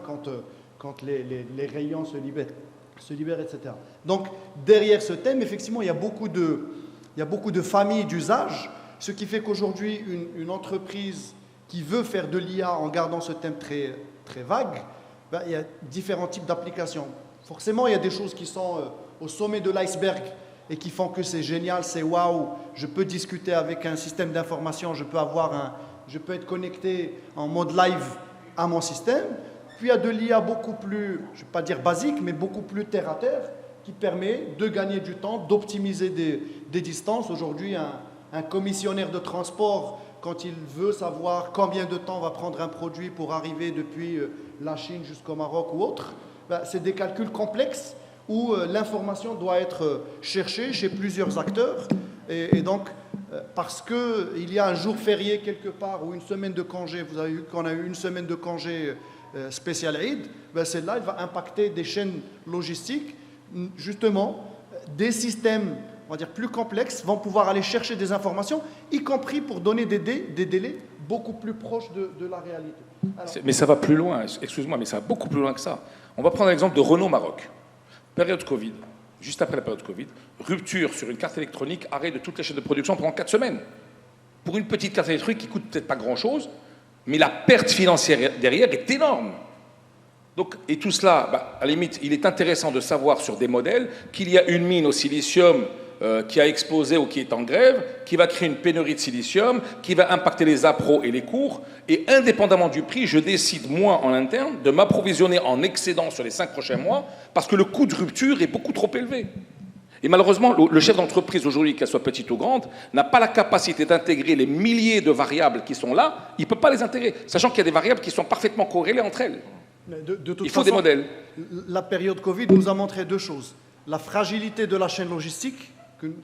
quand les rayons se libèrent, etc. Donc derrière ce thème, effectivement, il y a beaucoup de familles d'usages, ce qui fait qu'aujourd'hui, une entreprise qui veut faire de l'IA en gardant ce thème très, très vague, ben, il y a différents types d'applications. Forcément, il y a des choses qui sont au sommet de l'iceberg et qui font que c'est génial, c'est waouh, je peux discuter avec un système d'information, je peux être connecté en mode live à mon système. Puis il y a de l'IA beaucoup plus, je ne vais pas dire basique, mais beaucoup plus terre à terre, qui permet de gagner du temps, d'optimiser des distances. Aujourd'hui, un commissionnaire de transport, quand il veut savoir combien de temps va prendre un produit pour arriver depuis la Chine jusqu'au Maroc ou autre, ben, c'est des calculs complexes où l'information doit être cherchée chez plusieurs acteurs. Et donc, parce qu'il y a un jour férié quelque part ou une semaine de congé, vous avez vu qu'on a eu une semaine de congé spécial Eid, ben celle-là, elle va impacter des chaînes logistiques. Justement, des systèmes, on va dire, plus complexes vont pouvoir aller chercher des informations, y compris pour donner des délais beaucoup plus proches de la réalité. Alors,
mais ça va plus loin, excuse-moi, mais ça va beaucoup plus loin que ça. On va prendre l'exemple de Renault Maroc. Période Covid, juste après la période Covid, rupture sur une carte électronique, arrêt de toutes les chaînes de production pendant 4 semaines. Pour une petite carte électronique qui coûte peut-être pas grand-chose, mais la perte financière derrière est énorme. Donc, et tout cela, bah, à la limite, il est intéressant de savoir sur des modèles qu'il y a une mine au silicium qui a explosé ou qui est en grève, qui va créer une pénurie de silicium, qui va impacter les appros et les cours, et indépendamment du prix, je décide, moi, en interne, de m'approvisionner en excédent sur les 5 prochains mois, parce que le coût de rupture est beaucoup trop élevé. Et malheureusement, le chef d'entreprise aujourd'hui, qu'elle soit petite ou grande, n'a pas la capacité d'intégrer les milliers de variables qui sont là, il ne peut pas les intégrer, sachant qu'il y a des variables qui sont parfaitement corrélées entre elles. Il faut des modèles.
La période Covid nous a montré 2 choses. La fragilité de la chaîne logistique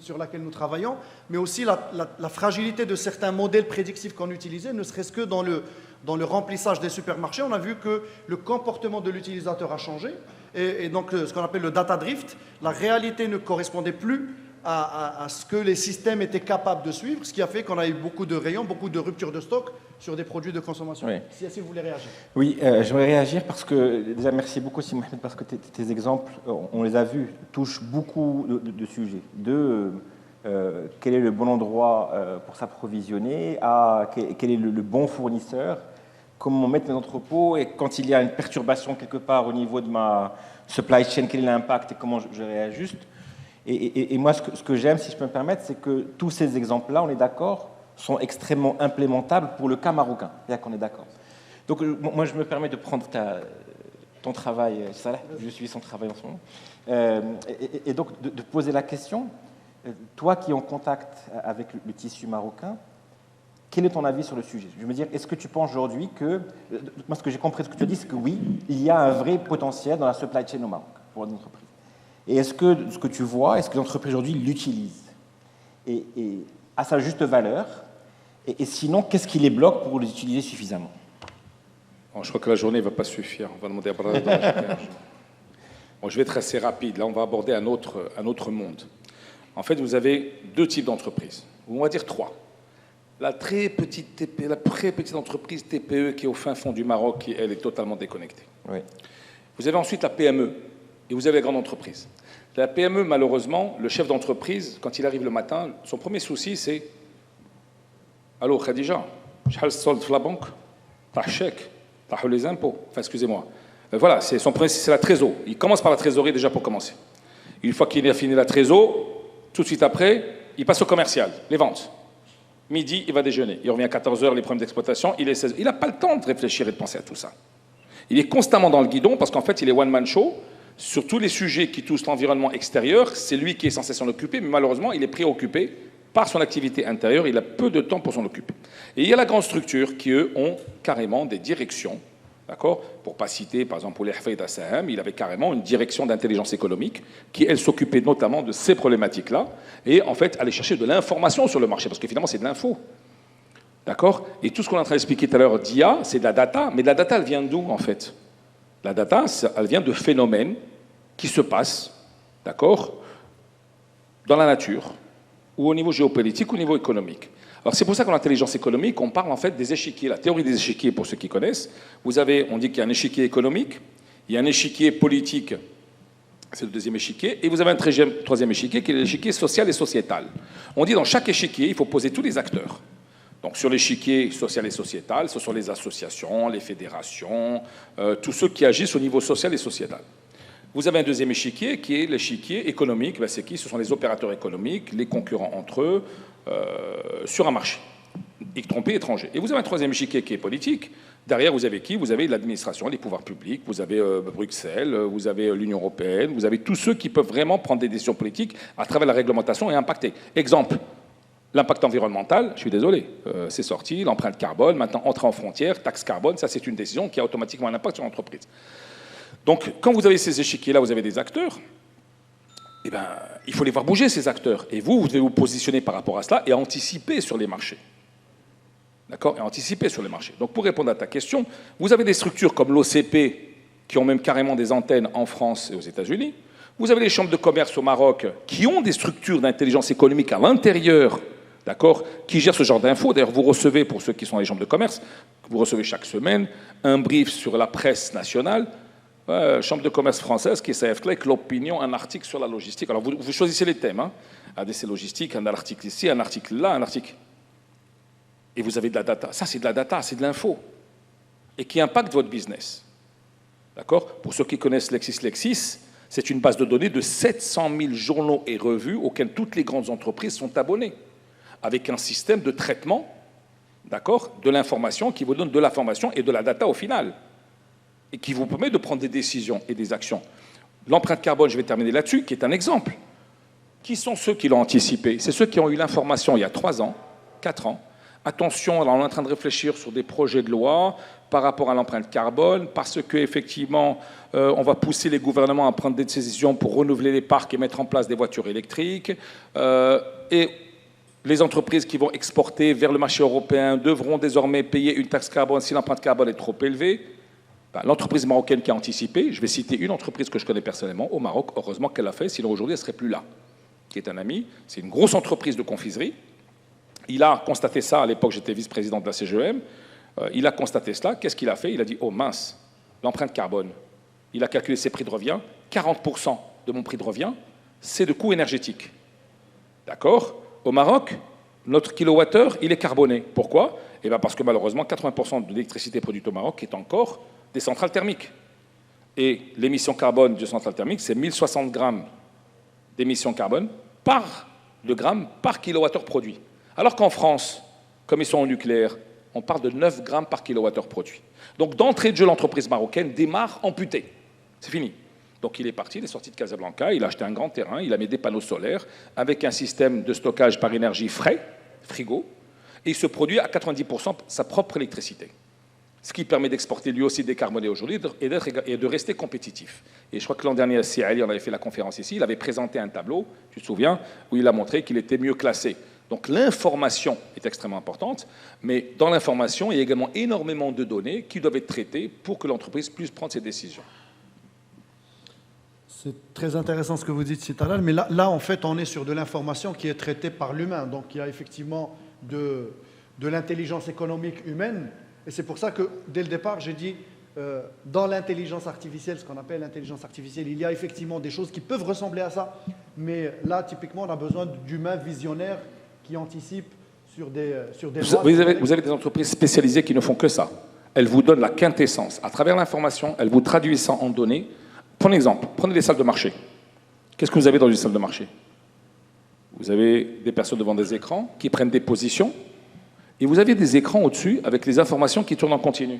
sur laquelle nous travaillons, mais aussi la fragilité de certains modèles prédictifs qu'on utilisait, ne serait-ce que dans le remplissage des supermarchés. On a vu que le comportement de l'utilisateur a changé, et donc ce qu'on appelle le data drift, la réalité ne correspondait plus à ce que les systèmes étaient capables de suivre, ce qui a fait qu'on a eu beaucoup de rayons, beaucoup de ruptures de stock sur des produits de consommation. Oui. Si vous voulez réagir.
Oui, j'aimerais réagir parce que, déjà merci beaucoup Mohamed, parce que tes exemples, on les a vus, touchent beaucoup de sujets. Quel est le bon endroit pour s'approvisionner, à quel est le bon fournisseur, comment mettre mes entrepôts, et quand il y a une perturbation quelque part au niveau de ma supply chain, quel est l'impact et comment je réajuste. Et moi, ce que j'aime, si je peux me permettre, c'est que tous ces exemples-là, on est d'accord, sont extrêmement implémentables pour le cas marocain. C'est-à-dire qu'on est d'accord. Donc, moi, je me permets de prendre ton travail, Salah, je suis son travail en ce moment, et donc de poser la question, toi qui es en contact avec le tissu marocain, quel est ton avis sur le sujet? Je veux dire, est-ce que tu penses aujourd'hui que, moi ce que j'ai compris de ce que tu dis, c'est que oui, il y a un vrai potentiel dans la supply chain au Maroc pour une entreprise. Et est-ce que ce que tu vois, est-ce que l'entreprise aujourd'hui l'utilise et à sa juste valeur? Et sinon, qu'est-ce qui les bloque pour les utiliser suffisamment?
Bon, je crois que la journée ne va pas suffire. On va demander à Brada. Bon, je vais être assez rapide. Là, on va aborder un autre monde. En fait, vous avez deux types d'entreprises. On va dire trois. La très petite entreprise TPE qui est au fin fond du Maroc, qui, elle, est totalement déconnectée.
Oui.
Vous avez ensuite la PME et vous avez la grande entreprise. La PME, malheureusement, le chef d'entreprise, quand il arrive le matin, son premier souci, c'est « Allô, Khadija, j'ai solde la banque, t'as chèque, t'as les impôts. » Enfin, excusez-moi. Voilà, c'est son premier, c'est la trésor. Il commence par la trésorerie déjà pour commencer. Une fois qu'il a fini la trésor, tout de suite après, il passe au commercial, les ventes. Midi, il va déjeuner. Il revient à 14h, les problèmes d'exploitation, il est 16h. Il n'a pas le temps de réfléchir et de penser à tout ça. Il est constamment dans le guidon parce qu'en fait, il est one-man show. Sur tous les sujets qui touchent l'environnement extérieur, c'est lui qui est censé s'en occuper, mais malheureusement, il est préoccupé par son activité intérieure. Il a peu de temps pour s'en occuper. Et il y a la grande structure qui, eux, ont carrément des directions. D'accord ? Pour ne pas citer, par exemple, pour les Hafeid Assaham, il avait carrément une direction d'intelligence économique qui, elle, s'occupait notamment de ces problématiques-là et, en fait, allait chercher de l'information sur le marché, parce que finalement, c'est de l'info. D'accord ? Et tout ce qu'on est en train d'expliquer tout à l'heure d'IA, c'est de la data, mais de la data, elle vient d'où, en fait ? La data, elle vient de phénomènes qui se passent, d'accord, dans la nature, ou au niveau géopolitique, ou au niveau économique. Alors c'est pour ça qu'en intelligence économique, on parle en fait des échiquiers. La théorie des échiquiers, pour ceux qui connaissent, vous avez, on dit qu'il y a un échiquier économique, il y a un échiquier politique, c'est le deuxième échiquier, et vous avez un troisième échiquier qui est l'échiquier social et sociétal. On dit dans chaque échiquier, il faut poser tous les acteurs. Donc sur l'échiquier social et sociétal, ce sont les associations, les fédérations, tous ceux qui agissent au niveau social et sociétal. Vous avez un deuxième échiquier qui est l'échiquier économique. Ben, c'est qui? Ce sont les opérateurs économiques, les concurrents entre eux, sur un marché, y compris étranger. Et vous avez un troisième échiquier qui est politique. Derrière, vous avez qui? Vous avez l'administration, les pouvoirs publics, vous avez Bruxelles, vous avez l'Union européenne, vous avez tous ceux qui peuvent vraiment prendre des décisions politiques à travers la réglementation et impacter. Exemple, l'impact environnemental, je suis désolé, c'est sorti, l'empreinte carbone, maintenant entrée en frontière, taxe carbone, ça c'est une décision qui a automatiquement un impact sur l'entreprise. Donc, quand vous avez ces échiquiers-là, vous avez des acteurs, eh ben, il faut les voir bouger, ces acteurs. Et vous devez vous positionner par rapport à cela et anticiper sur les marchés. D'accord? Et anticiper sur les marchés. Donc, pour répondre à ta question, vous avez des structures comme l'OCP, qui ont même carrément des antennes en France et aux États-Unis. Vous avez les chambres de commerce au Maroc, qui ont des structures d'intelligence économique à l'intérieur, d'accord, qui gèrent ce genre d'infos. D'ailleurs, vous recevez, pour ceux qui sont dans les chambres de commerce, vous recevez chaque semaine un brief sur la presse nationale. Chambre de commerce française qui est avec l'opinion, un article sur la logistique. Alors vous choisissez les thèmes, hein. ADC logistique, un article ici, un article là, un article. Et vous avez de la data. Ça, c'est de la data, c'est de l'info. Et qui impacte votre business. D'accord? Pour ceux qui connaissent LexisNexis, c'est une base de données de 700 000 journaux et revues auxquelles toutes les grandes entreprises sont abonnées, avec un système de traitement, d'accord, de l'information qui vous donne de l'information et de la data au final, et qui vous permet de prendre des décisions et des actions. L'empreinte carbone, je vais terminer là-dessus, qui est un exemple. Qui sont ceux qui l'ont anticipé? C'est ceux qui ont eu l'information il y a 3 ans, 4 ans. Attention, alors on est en train de réfléchir sur des projets de loi par rapport à l'empreinte carbone, parce qu'effectivement, on va pousser les gouvernements à prendre des décisions pour renouveler les parcs et mettre en place des voitures électriques. Et les entreprises qui vont exporter vers le marché européen devront désormais payer une taxe carbone si l'empreinte carbone est trop élevée. Ben, l'entreprise marocaine qui a anticipé, je vais citer une entreprise que je connais personnellement au Maroc, heureusement qu'elle l'a fait, sinon aujourd'hui elle ne serait plus là, qui est un ami, c'est une grosse entreprise de confiserie. Il a constaté ça, à l'époque j'étais vice-président de la CGEM, il a constaté cela, qu'est-ce qu'il a fait? Il a dit, oh mince, l'empreinte carbone. Il a calculé ses prix de revient, 40% de mon prix de revient, c'est de coût énergétique. D'accord? Au Maroc, notre kilowattheure, il est carboné. Pourquoi? Eh bien parce que malheureusement, 80% de l'électricité produite au Maroc est encore des centrales thermiques. Et l'émission carbone de centrales thermiques, c'est 1060 grammes d'émissions carbone par kilowattheure produit. Alors qu'en France, comme ils sont au nucléaire, on parle de 9 grammes par kilowattheure produit. Donc d'entrée de jeu, l'entreprise marocaine démarre amputée. C'est fini. Donc il est parti, il est sorti de Casablanca, il a acheté un grand terrain, il a mis des panneaux solaires avec un système de stockage par énergie frais, frigo, et il se produit à 90% sa propre électricité. Ce qui permet d'exporter lui aussi décarboné aujourd'hui et de rester compétitif. Et je crois que l'an dernier, si Ali, on avait fait la conférence ici, il avait présenté un tableau, tu te souviens, où il a montré qu'il était mieux classé. Donc l'information est extrêmement importante, mais dans l'information, il y a également énormément de données qui doivent être traitées pour que l'entreprise puisse prendre ses décisions.
C'est très intéressant ce que vous dites, Sitalal, mais là, en fait, on est sur de l'information qui est traitée par l'humain. Donc, il y a effectivement de l'intelligence économique humaine. Et c'est pour ça que, dès le départ, j'ai dit, dans l'intelligence artificielle, ce qu'on appelle l'intelligence artificielle, il y a effectivement des choses qui peuvent ressembler à ça. Mais là, typiquement, on a besoin d'humains visionnaires qui anticipent sur des lois.
Vous avez des entreprises spécialisées qui ne font que ça. Elles vous donnent la quintessence. À travers l'information, elles vous traduisent ça en données. Prenez exemple, prenez les salles de marché. Qu'est-ce que vous avez dans une salle de marché? Vous avez des personnes devant des écrans qui prennent des positions, et vous avez des écrans au-dessus avec les informations qui tournent en continu.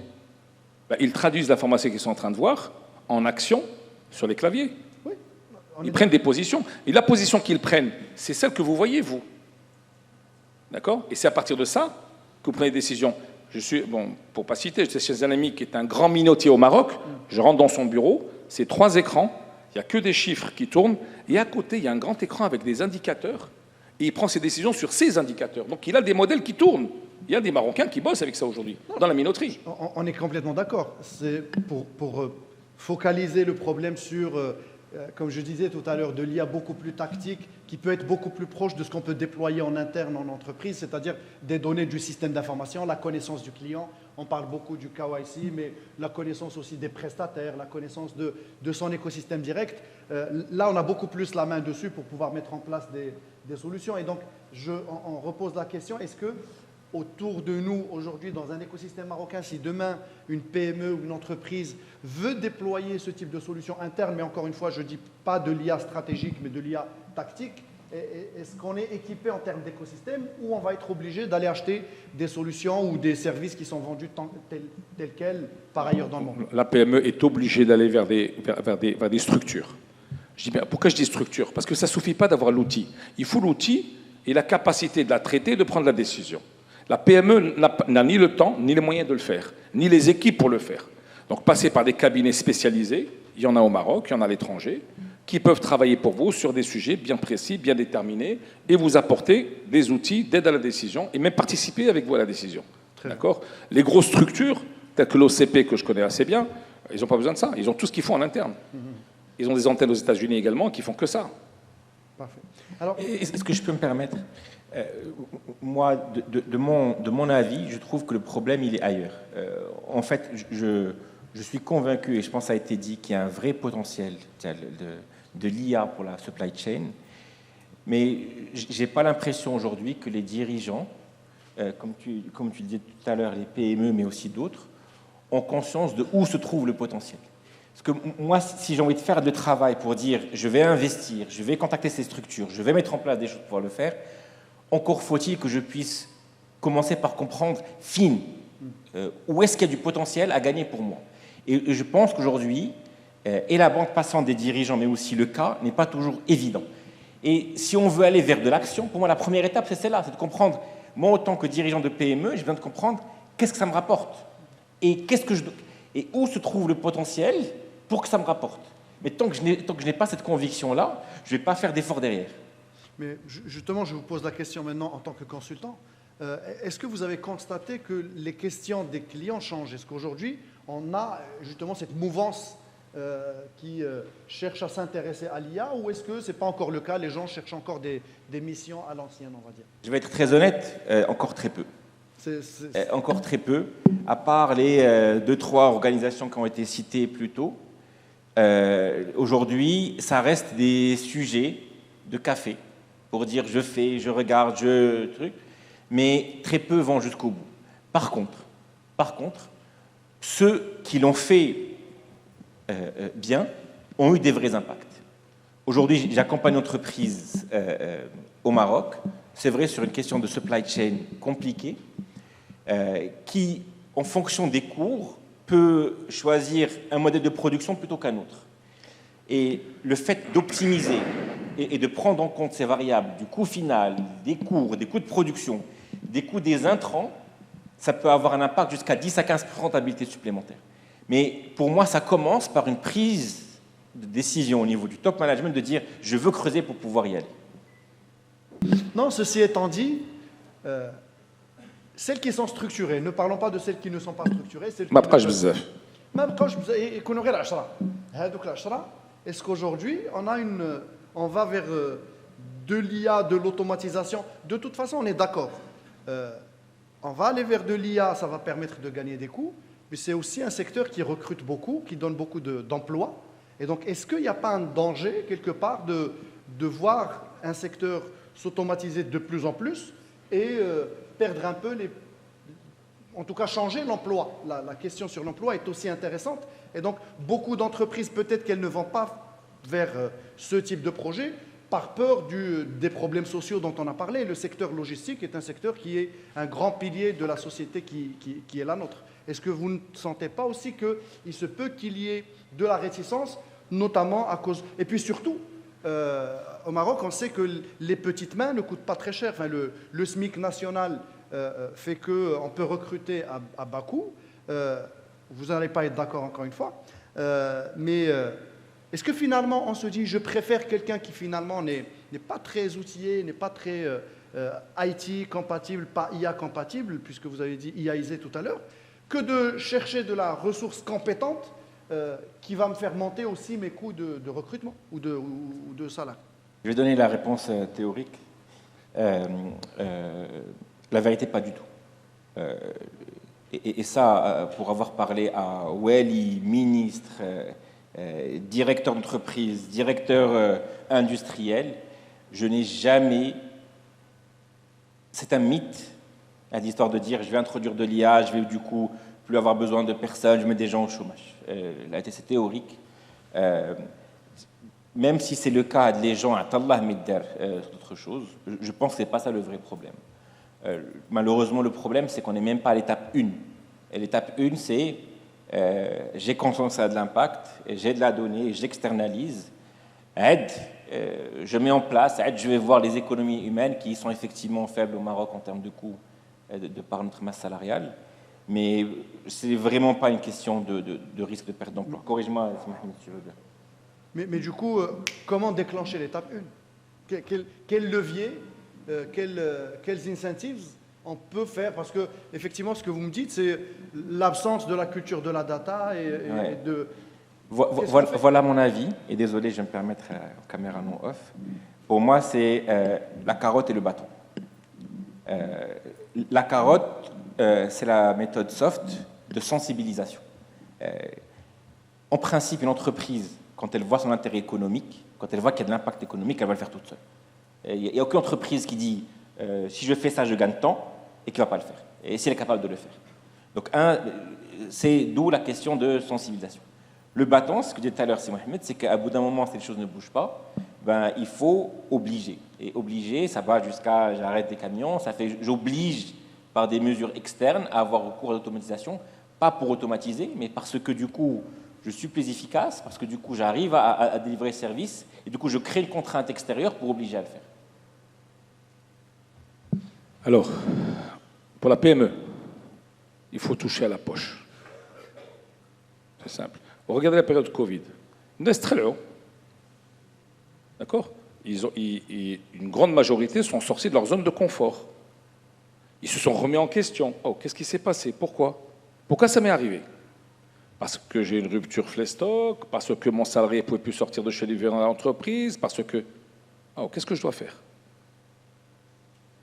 Ils traduisent l'information qu'ils sont en train de voir en action sur les claviers.
Oui,
ils prennent des positions. Et la position qu'ils prennent, c'est celle que vous voyez, vous. D'accord? Et c'est à partir de ça que vous prenez des décisions. Pour ne pas citer, j'étais chez un ami qui est un grand minotier au Maroc. Je rentre dans son bureau, c'est 3 écrans, il n'y a que des chiffres qui tournent, et à côté, il y a un grand écran avec des indicateurs, et il prend ses décisions sur ces indicateurs. Donc il a des modèles qui tournent. Il y a des Marocains qui bossent avec ça aujourd'hui, dans la minoterie.
On est complètement d'accord. C'est pour focaliser le problème sur, comme je disais tout à l'heure, de l'IA beaucoup plus tactique, qui peut être beaucoup plus proche de ce qu'on peut déployer en interne en entreprise, c'est-à-dire des données du système d'information, la connaissance du client. On parle beaucoup du KYC, mais la connaissance aussi des prestataires, la connaissance de son écosystème direct. Là, on a beaucoup plus la main dessus pour pouvoir mettre en place des solutions. Et donc, on repose la question, est-ce que autour de nous, aujourd'hui, dans un écosystème marocain, si demain, une PME ou une entreprise veut déployer ce type de solution interne, mais encore une fois, je ne dis pas de l'IA stratégique, mais de l'IA tactique, est-ce qu'on est équipé en termes d'écosystème ou on va être obligé d'aller acheter des solutions ou des services qui sont vendus tels quels par ailleurs dans le monde?
La PME est obligée d'aller vers des structures. Pourquoi je dis structure? Parce que ça ne suffit pas d'avoir l'outil. Il faut l'outil et la capacité de la traiter, de prendre la décision. La PME n'a ni le temps, ni les moyens de le faire, ni les équipes pour le faire. Donc passer par des cabinets spécialisés, il y en a au Maroc, il y en a à l'étranger, qui peuvent travailler pour vous sur des sujets bien précis, bien déterminés, et vous apporter des outils d'aide à la décision, et même participer avec vous à la décision. D'accord? Les grosses structures, telles que l'OCP, que je connais assez bien, ils n'ont pas besoin de ça. Ils ont tout ce qu'ils font en interne. Ils ont des antennes aux États-Unis également qui font que ça.
Parfait. Alors,
est-ce que je peux me permettre moi, de mon avis, je trouve que le problème, il est ailleurs. En fait, je suis convaincu, et je pense que ça a été dit, qu'il y a un vrai potentiel de l'IA pour la supply chain, mais je n'ai pas l'impression aujourd'hui que les dirigeants, comme tu disais tout à l'heure, les PME, mais aussi d'autres, ont conscience de où se trouve le potentiel. Parce que moi, si j'ai envie de faire le travail pour dire je vais investir, je vais contacter ces structures, je vais mettre en place des choses pour pouvoir le faire, encore faut-il que je puisse commencer par comprendre fine où est-ce qu'il y a du potentiel à gagner pour moi. Et je pense qu'aujourd'hui, et la bande passante des dirigeants, mais aussi le cas, n'est pas toujours évident. Et si on veut aller vers de l'action, pour moi, la première étape, c'est celle-là, c'est de comprendre, moi, en tant que dirigeant de PME, j'ai besoin de comprendre qu'est-ce que ça me rapporte et, et où se trouve le potentiel pour que ça me rapporte. Mais tant que je n'ai pas cette conviction-là, je ne vais pas faire d'effort derrière.
Mais justement, je vous pose la question maintenant en tant que consultant. Est-ce que vous avez constaté que les questions des clients changent? Est-ce qu'aujourd'hui, on a justement cette mouvance qui cherche à s'intéresser à l'IA, ou est-ce que ce n'est pas encore le cas? Les gens cherchent encore des missions à l'ancienne, on va dire.
Je vais être très honnête, encore très peu. Encore très peu, à part les 2-3 organisations qui ont été citées plus tôt. Aujourd'hui, ça reste des sujets de café, pour dire je fais, je regarde, truc, mais très peu vont jusqu'au bout. Par contre, ceux qui l'ont fait bien ont eu des vrais impacts. Aujourd'hui, j'accompagne une entreprise au Maroc, c'est vrai, sur une question de supply chain compliquée, qui, en fonction des cours, peut choisir un modèle de production plutôt qu'un autre. Et le fait d'optimiser et de prendre en compte ces variables du coût final, des coûts de production, des coûts des intrants, ça peut avoir un impact jusqu'à 10 à 15% de rentabilité supplémentaire. Mais pour moi, ça commence par une prise de décision au niveau du top management de dire « je veux creuser pour pouvoir y aller ».
Non, ceci étant dit, celles qui sont structurées, ne parlons pas de celles qui ne sont pas structurées.
ما بقاش بزاف.
Est-ce qu'aujourd'hui, on va vers de l'IA, de l'automatisation? De toute façon, on est d'accord. On va aller vers de l'IA, ça va permettre de gagner des coûts, mais c'est aussi un secteur qui recrute beaucoup, qui donne beaucoup d'emplois. Et donc, est-ce qu'il n'y a pas un danger, quelque part, de voir un secteur s'automatiser de plus en plus et perdre un peu en tout cas changer l'emploi. La question sur l'emploi est aussi intéressante. Et donc, beaucoup d'entreprises, peut-être qu'elles ne vont pas vers ce type de projet par peur des problèmes sociaux dont on a parlé. Le secteur logistique est un secteur qui est un grand pilier de la société qui est la nôtre. Est-ce que vous ne sentez pas aussi qu'il se peut qu'il y ait de la réticence, notamment à cause... Et puis surtout, au Maroc, on sait que les petites mains ne coûtent pas très cher. Enfin, le SMIC national fait qu'on peut recruter à bas coût. Vous n'allez pas être d'accord encore une fois. Mais est-ce que finalement on se dit je préfère quelqu'un qui finalement n'est pas très outillé, n'est pas très IT compatible, pas IA compatible, puisque vous avez dit IAisé tout à l'heure, que de chercher de la ressource compétente qui va me faire monter aussi mes coûts de recrutement ou de salaire?
Je vais donner la réponse théorique. La vérité, pas du tout. Et ça, pour avoir parlé à Wali, ministre, directeur d'entreprise, directeur industriel, je n'ai jamais... C'est un mythe, l'histoire de dire je vais introduire de l'IA, je vais du coup plus avoir besoin de personnes, je mets des gens au chômage. Là, c'est théorique. Même si c'est le cas des gens à Tallah Midder, c'est autre chose, je pense que ce n'est pas ça le vrai problème. Malheureusement, le problème, c'est qu'on n'est même pas à l'étape 1. Et l'étape 1, c'est j'ai conscience que ça a de l'impact, j'ai de la donnée, j'externalise, je mets en place, je vais voir les économies humaines qui sont effectivement faibles au Maroc en termes de coûts de par notre masse salariale. Mais ce n'est vraiment pas une question de risque de perte d'emploi. Corrige-moi, si tu veux bien.
Mais du coup, comment déclencher l'étape 1? Quel levier, quels incentives on peut faire? Parce que, effectivement, ce que vous me dites, c'est l'absence de la culture de la data et de...
Voilà mon avis, et désolé, je vais me permettre en caméra non off. Pour moi, c'est la carotte et le bâton. La carotte, c'est la méthode soft de sensibilisation. En principe, une entreprise, quand elle voit son intérêt économique, quand elle voit qu'il y a de l'impact économique, elle va le faire toute seule. Il n'y a aucune entreprise qui dit si je fais ça, je gagne tant, et qui ne va pas le faire. Et si elle est capable de le faire. Donc, c'est d'où la question de sensibilisation. Le bâton, ce que je disais tout à l'heure, c'est Mohamed, c'est qu'à bout d'un moment, si les choses ne bougent pas, ben, il faut obliger. Et obliger, ça va jusqu'à j'arrête des camions, ça fait j'oblige par des mesures externes à avoir recours à l'automatisation, pas pour automatiser, mais parce que du coup, je suis plus efficace, parce que du coup, j'arrive à délivrer service, et du coup, je crée une contrainte extérieure pour obliger à le faire.
Alors, pour la PME, il faut toucher à la poche. C'est simple. Regardez la période Covid. D'accord? Une grande majorité sont sortis de leur zone de confort. Ils se sont remis en question. Oh, qu'est-ce qui s'est passé? Pourquoi? Pourquoi ça m'est arrivé? Parce que j'ai une rupture flestock, parce que mon salarié ne pouvait plus sortir de chez lui dans l'entreprise, parce que... Oh, qu'est-ce que je dois faire?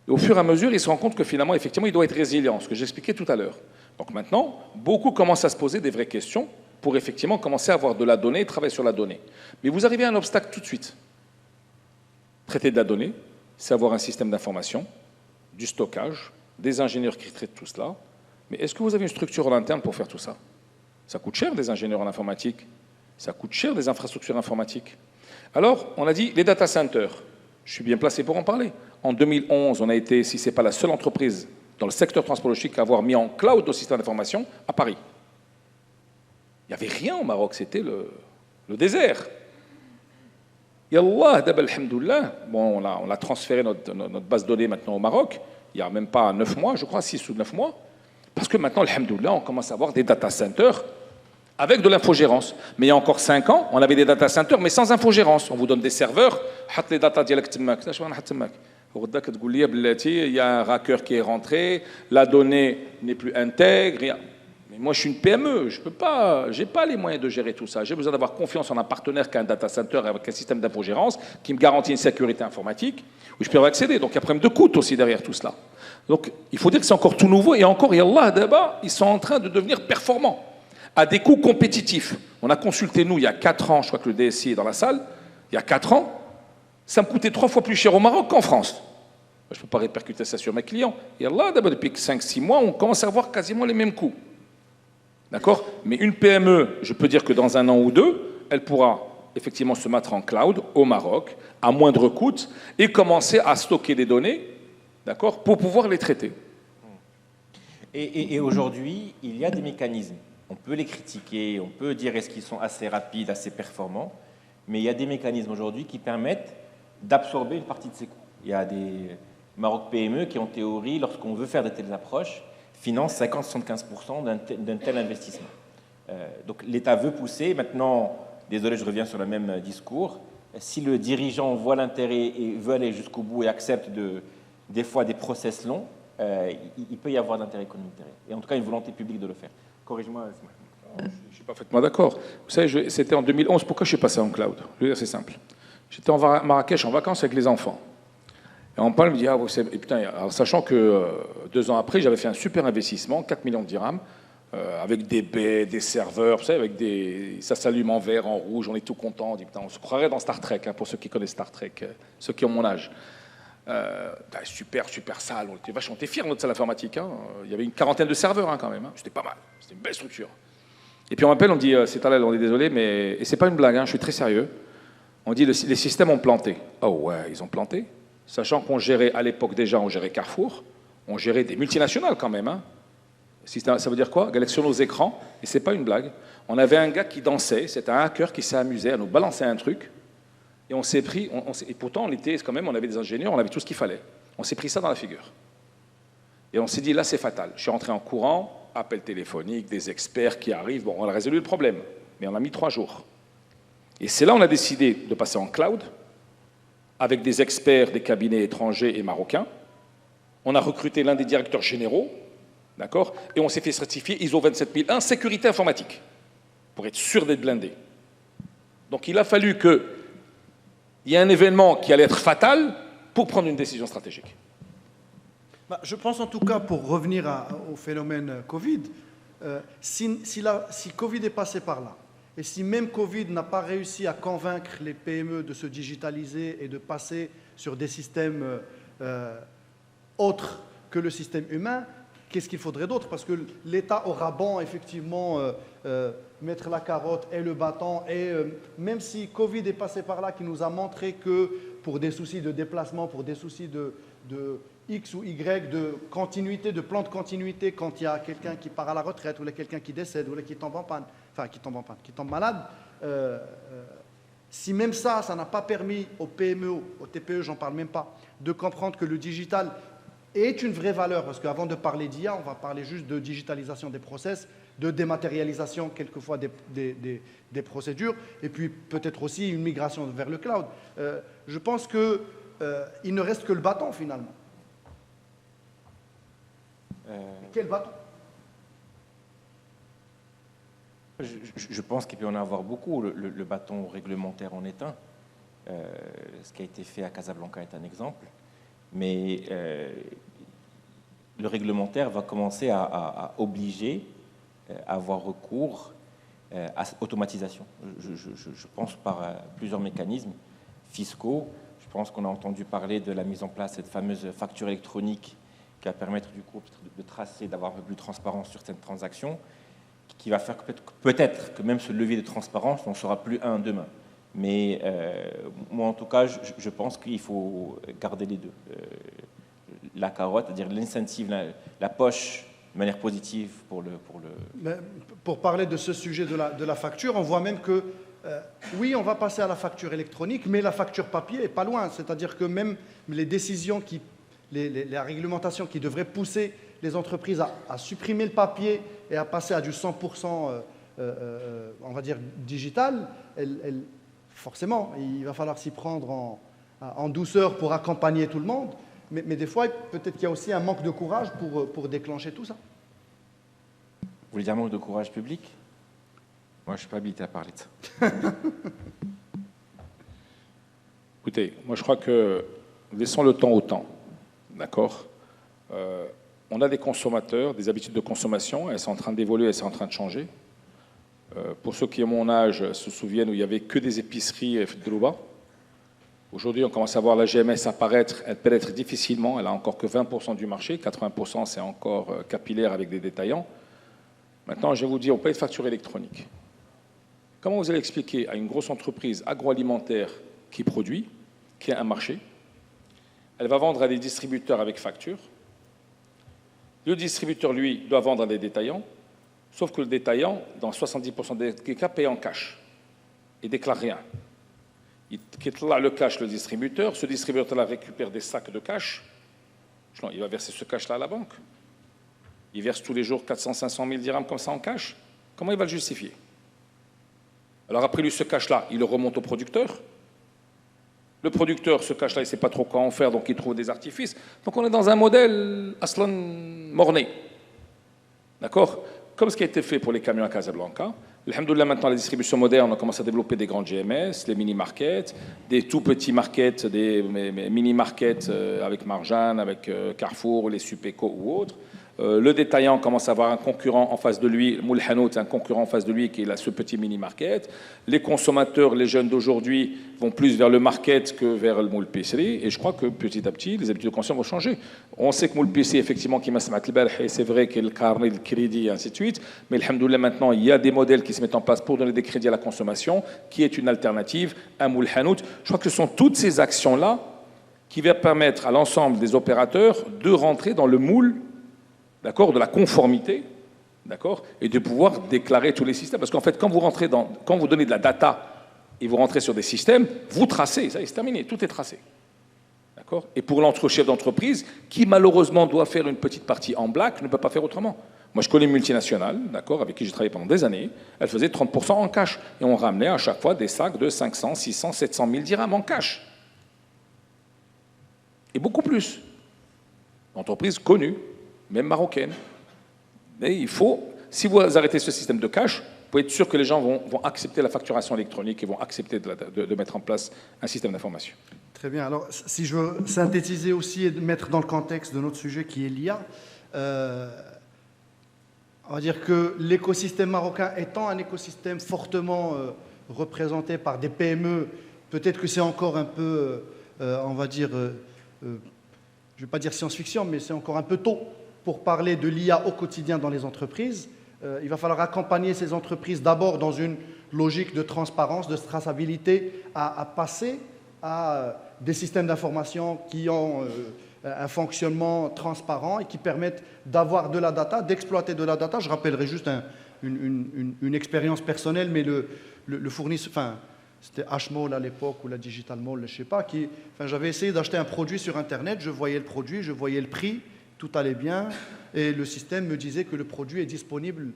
Et au fur et à mesure, ils se rendent compte que finalement, effectivement, il doit être résilient, ce que j'expliquais tout à l'heure. Donc maintenant, beaucoup commencent à se poser des vraies questions pour effectivement commencer à avoir de la donnée et travailler sur la donnée. Mais vous arrivez à un obstacle tout de suite. Traiter de la donnée, c'est avoir un système d'information, du stockage, des ingénieurs qui traitent tout cela. Mais est-ce que vous avez une structure en interne pour faire tout ça? Ça coûte cher des ingénieurs en informatique, ça coûte cher des infrastructures informatiques. Alors, on a dit les data centers. Je suis bien placé pour en parler. En 2011, on a été, si ce n'est pas la seule entreprise dans le secteur transport logistique à avoir mis en cloud nos systèmes d'information à Paris. Il n'y avait rien au Maroc, c'était le désert. Yallah, d'abord, alhamdoulilah, bon, on a transféré notre base de données maintenant au Maroc, il n'y a même pas 9 mois, je crois, 6 ou 9 mois. Parce que maintenant, alhamdoulilah, on commence à avoir des data centers avec de l'infogérance. Mais il y a encore 5 ans, on avait des data centers, mais sans infogérance. On vous donne des serveurs, حط les data ديالك تماك. Ça, je vais نحط تماك. وغدا كتقول لي بلاتي, il y a un hacker qui est rentré, la donnée n'est plus intègre. Mais moi, je suis une PME, je n'ai pas les moyens de gérer tout ça. J'ai besoin d'avoir confiance en un partenaire qui a un data center avec un système d'infogérance qui me garantit une sécurité informatique où je peux accéder. Donc, il y a un problème de coût aussi derrière tout cela. Donc, il faut dire que c'est encore tout nouveau et encore, yallah, d'abord, ils sont en train de devenir performants à des coûts compétitifs. On a consulté, nous, il y a 4 ans, je crois que le DSI est dans la salle, il y a 4 ans, ça me coûtait 3 fois plus cher au Maroc qu'en France. Je ne peux pas répercuter ça sur mes clients. Yallah, d'abord, depuis 5-6 mois, on commence à avoir quasiment les mêmes coûts. D'accord? Mais une PME, je peux dire que dans 1 an ou 2, elle pourra effectivement se mettre en cloud au Maroc, à moindre coût, et commencer à stocker des données, d'accord, pour pouvoir les traiter.
Et aujourd'hui, il y a des mécanismes. On peut les critiquer, on peut dire est-ce qu'ils sont assez rapides, assez performants, mais il y a des mécanismes aujourd'hui qui permettent d'absorber une partie de ces coûts. Il y a des Maroc PME qui, en théorie, lorsqu'on veut faire de telles approches, financent 50-75% d'un tel investissement. Donc l'État veut pousser. Maintenant, désolé, je reviens sur le même discours. Si le dirigeant voit l'intérêt et veut aller jusqu'au bout et accepte des fois des process longs, il peut y avoir d'intérêt économique derrière. Et en tout cas, une volonté publique de le faire. Corrige-moi.
Je suis parfaitement d'accord. Vous savez, c'était en 2011. Pourquoi je suis passé en cloud? Je veux dire, c'est simple. J'étais en Marrakech en vacances avec les enfants. Et on parle, me dit, ah, et putain, alors, sachant que 2 ans après, j'avais fait un super investissement, 4 millions de dirhams, avec des baies, des serveurs, vous savez, avec ça s'allume en vert, en rouge, on est tout content. On dit, putain, on se croirait dans Star Trek, hein, pour ceux qui connaissent Star Trek, ceux qui ont mon âge. Super salle, on était fiers de notre salle informatique. Hein. Il y avait une 40aine de serveurs hein, quand même, hein. C'était pas mal, c'était une belle structure. Et puis on m'appelle, on me dit, c'est Talal, on est désolé, mais et c'est pas une blague, hein, je suis très sérieux. On dit, les systèmes ont planté. Oh ouais, ils ont planté. Sachant qu'on gérait, à l'époque déjà, on gérait Carrefour, on gérait des multinationales quand même. Hein. Ça veut dire quoi? Sur nos écrans, et c'est pas une blague. On avait un gars qui dansait, c'était un hacker qui s'est amusé à nous balancer un truc, et on s'est pris, et pourtant on était quand même, on avait des ingénieurs, on avait tout ce qu'il fallait. On s'est pris ça dans la figure. Et on s'est dit, là c'est fatal. Je suis rentré en courant, appel téléphonique, des experts qui arrivent, bon, on a résolu le problème, mais on a mis 3 jours. Et c'est là on a décidé de passer en cloud, avec des experts des cabinets étrangers et marocains. On a recruté l'un des directeurs généraux, d'accord, et on s'est fait certifier ISO 27001 sécurité informatique, pour être sûr d'être blindé. Donc il a fallu qu'il y ait un événement qui allait être fatal pour prendre une décision stratégique.
Je pense en tout cas, pour revenir au phénomène Covid, si Covid est passé par là, et si même Covid n'a pas réussi à convaincre les PME de se digitaliser et de passer sur des systèmes autres que le système humain, qu'est-ce qu'il faudrait d'autre? Parce que l'État aura bon, effectivement, mettre la carotte et le bâton. Et même si Covid est passé par là, qui nous a montré que pour des soucis de déplacement, pour des soucis de X ou Y, de continuité, de plan de continuité, quand il y a quelqu'un qui part à la retraite, ou quelqu'un qui décède, ou qui tombe en panne, qui tombe malade, si même ça n'a pas permis aux PME, aux TPE, j'en parle même pas, de comprendre que le digital est une vraie valeur, parce qu'avant de parler d'IA, on va parler juste de digitalisation des process, de dématérialisation quelquefois des procédures, et puis peut-être aussi une migration vers le cloud. Je pense qu'il ne reste que le bâton finalement. Quel bâton?
Je pense qu'il peut y en avoir beaucoup. Le bâton réglementaire en est un. Ce qui a été fait à Casablanca est un exemple. Mais le réglementaire va commencer à obliger à avoir recours à l'automatisation. Je pense par plusieurs mécanismes fiscaux. Je pense qu'on a entendu parler de la mise en place de cette fameuse facture électronique qui va permettre du coup de tracer, d'avoir un peu plus de transparence sur certaines transactions, qui va faire que peut-être que même ce levier de transparence, on ne sera plus un demain. Mais moi, en tout cas, je pense qu'il faut garder les deux. La carotte, c'est-à-dire l'incentive, la poche, de manière positive pour le...
Pour parler de ce sujet de la facture, on voit même que, oui, on va passer à la facture électronique, mais la facture papier est pas loin. C'est-à-dire que même les décisions la réglementation qui devrait pousser les entreprises à supprimer le papier et à passer à du 100%, on va dire, digital, forcément, il va falloir s'y prendre en douceur pour accompagner tout le monde. Mais des fois, peut-être qu'il y a aussi un manque de courage pour déclencher tout ça.
Vous voulez dire manque de courage public? Moi, je ne suis pas habilité à parler de ça.
Écoutez, moi je crois que laissons le temps au temps, d'accord. On a des consommateurs, des habitudes de consommation, elles sont en train d'évoluer, elles sont en train de changer. Pour ceux qui ont mon âge se souviennent où il n'y avait que des épiceries de Rouba. Aujourd'hui, on commence à voir la GMS apparaître, elle pénètre difficilement, elle n'a encore que 20% du marché, 80% c'est encore capillaire avec des détaillants. Maintenant, je vais vous dire, on paye de facture électronique. Comment vous allez expliquer à une grosse entreprise agroalimentaire qui produit, qui a un marché, elle va vendre à des distributeurs avec facture, le distributeur, lui, doit vendre à des détaillants, sauf que le détaillant, dans 70% des cas, paye en cash et déclare rien. Il quitte là le cash, le distributeur, ce distributeur-là récupère des sacs de cash, il va verser ce cash-là à la banque. Il verse tous les jours 400-500 000 dirhams comme ça en cash. Comment il va le justifier? Alors après lui, ce cash-là, il le remonte au producteur. Le producteur, ce cash-là, il ne sait pas trop quoi en faire, donc il trouve des artifices. Donc on est dans un modèle aslan morné. D'accord? Comme ce qui a été fait pour les camions à Casablanca. Alhamdoulilah, maintenant, la distribution moderne, on commence à développer des grandes GMS, les mini-markets, des tout petits markets, des mini-markets avec Marjane, avec Carrefour, les Supéco ou autres. Le détaillant commence à avoir un concurrent en face de lui, Moul Hanout, un concurrent en face de lui qui est là, ce petit mini-market. Les consommateurs, les jeunes d'aujourd'hui, vont plus vers le market que vers le Moul Pisserie. Et je crois que petit à petit, les habitudes de consommation vont changer. On sait que Moul Pisserie, effectivement, qui m'a smat le barh, et c'est vrai qu'il y a le carnet, le crédit, et ainsi de suite. Mais alhamdoulilah, maintenant, il y a des modèles qui se mettent en place pour donner des crédits à la consommation, qui est une alternative à Moul Hanout. Je crois que ce sont toutes ces actions-là qui vont permettre à l'ensemble des opérateurs de rentrer dans le moule, d'accord, de la conformité, d'accord, et de pouvoir déclarer tous les systèmes. Parce qu'en fait, quand vous donnez de la data et vous rentrez sur des systèmes, vous tracez, ça y est, c'est terminé, tout est tracé. D'accord. Et pour l'entre-chef d'entreprise, qui malheureusement doit faire une petite partie en black, ne peut pas faire autrement. Moi, je connais une multinationale, d'accord, avec qui j'ai travaillé pendant des années, elle faisait 30% en cash. Et on ramenait à chaque fois des sacs de 500, 600, 700 000 dirhams en cash. Et beaucoup plus. Entreprise connue, même marocaine. Mais il faut, si vous arrêtez ce système de cash, vous pouvez être sûr que les gens vont accepter la facturation électronique et vont accepter de mettre en place un système d'information.
Très bien. Alors, si je veux synthétiser aussi et mettre dans le contexte de notre sujet qui est l'IA, on va dire que l'écosystème marocain étant un écosystème fortement représenté par des PME, peut-être que c'est encore un peu, on va dire, je ne vais pas dire science-fiction, mais c'est encore un peu tôt pour parler de l'IA au quotidien dans les entreprises. Il va falloir accompagner ces entreprises d'abord dans une logique de transparence, de traçabilité, à passer à des systèmes d'information qui ont un fonctionnement transparent et qui permettent d'avoir de la data, d'exploiter de la data. Je rappellerai juste une expérience personnelle, mais le fournisseur, enfin, c'était H-Mall à l'époque ou la Digital Mall, je ne sais pas, j'avais essayé d'acheter un produit sur Internet, je voyais le produit, je voyais le prix, tout allait bien, et le système me disait que le produit est disponible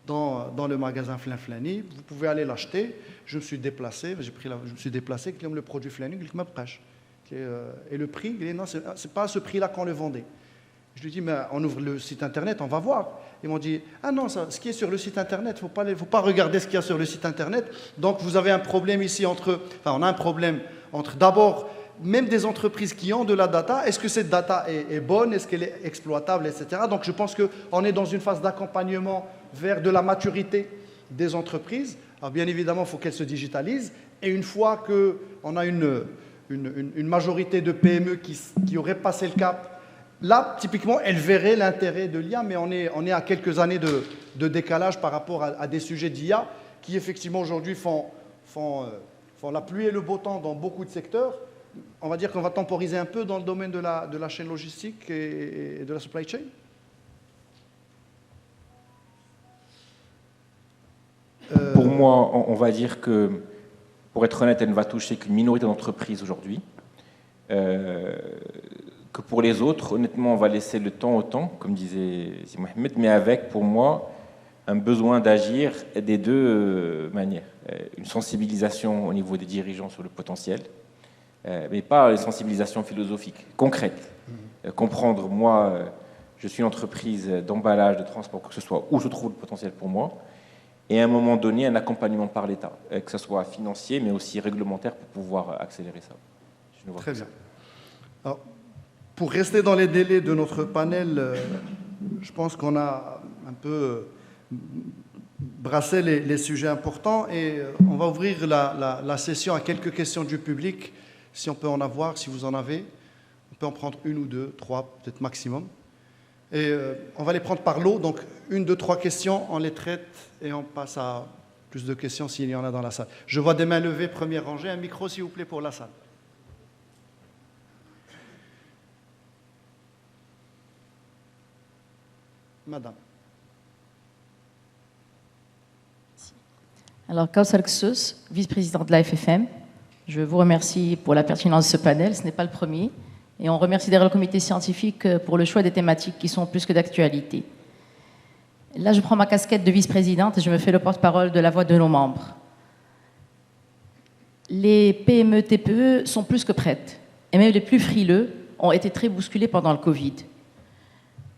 dans le magasin Flin-Flani, vous pouvez aller l'acheter. Je me suis déplacé, je me suis déplacé, comme le produit Flani, il m'a prêché. Et le prix, il dit non, c'est pas à ce prix-là qu'on le vendait. Je lui dis, mais on ouvre le site internet, on va voir. Ils m'ont dit, ah non, ce qui est sur le site internet, faut pas regarder ce qu'il y a sur le site internet. Donc vous avez un problème ici on a un problème entre d'abord, même des entreprises qui ont de la data, est-ce que cette data est bonne, est-ce qu'elle est exploitable, etc. Donc je pense qu'on est dans une phase d'accompagnement vers de la maturité des entreprises. Alors bien évidemment, il faut qu'elles se digitalisent. Et une fois qu'on a une majorité de PME qui auraient passé le cap, là, typiquement, elles verraient l'intérêt de l'IA, mais on est à quelques années de décalage par rapport à des sujets d'IA qui, effectivement, aujourd'hui font la pluie et le beau temps dans beaucoup de secteurs. On va dire qu'on va temporiser un peu dans le domaine de la chaîne logistique et de la supply chain.
Pour moi, on va dire que, pour être honnête, elle ne va toucher qu'une minorité d'entreprises aujourd'hui. que pour les autres, honnêtement, on va laisser le temps au temps, comme disait Si Mohamed, mais avec, pour moi, un besoin d'agir des deux manières. Une sensibilisation au niveau des dirigeants sur le potentiel, mais pas une sensibilisation philosophique, concrète. Comprendre, moi, je suis une entreprise d'emballage, de transport, que ce soit où je trouve le potentiel pour moi, et à un moment donné, un accompagnement par l'État, que ce soit financier, mais aussi réglementaire pour pouvoir accélérer ça.
Très bien. Alors, pour rester dans les délais de notre panel, je pense qu'on a un peu brassé les sujets importants et on va ouvrir la session à quelques questions du public, si on peut en avoir, si vous en avez. On peut en prendre une ou deux, trois, peut-être maximum. Et on va les prendre par lot, donc une, deux, trois questions, on les traite et on passe à plus de questions s'il y en a dans la salle. Je vois des mains levées, première rangée. Un micro, s'il vous plaît, pour la salle. Madame.
Alors, Kaussar Ksous, vice-présidente de la FFM, je vous remercie pour la pertinence de ce panel, ce n'est pas le premier, et on remercie d'ailleurs le comité scientifique pour le choix des thématiques qui sont plus que d'actualité. Là, je prends ma casquette de vice-présidente et je me fais le porte-parole de la voix de nos membres. Les PME, TPE sont plus que prêtes, et même les plus frileux ont été très bousculés pendant le Covid.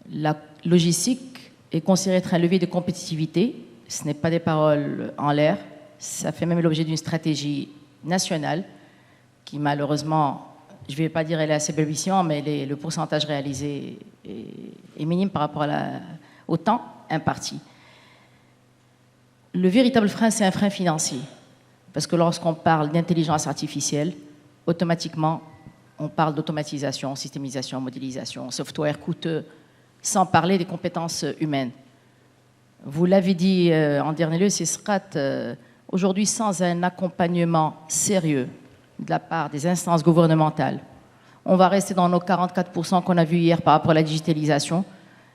La logistique est considérée être un levier de compétitivité. Ce n'est pas des paroles en l'air. Ça fait même l'objet d'une stratégie nationale qui, malheureusement, je ne vais pas dire elle est assez balbutiante, mais le pourcentage réalisé est minime par rapport au temps imparti. Le véritable frein, c'est un frein financier. Parce que lorsqu'on parle d'intelligence artificielle, automatiquement, on parle d'automatisation, systémisation, modélisation, software coûteux, sans parler des compétences humaines. Vous l'avez dit en dernier lieu, c'est SCRAT, aujourd'hui sans un accompagnement sérieux de la part des instances gouvernementales, on va rester dans nos 44% qu'on a vu hier par rapport à la digitalisation,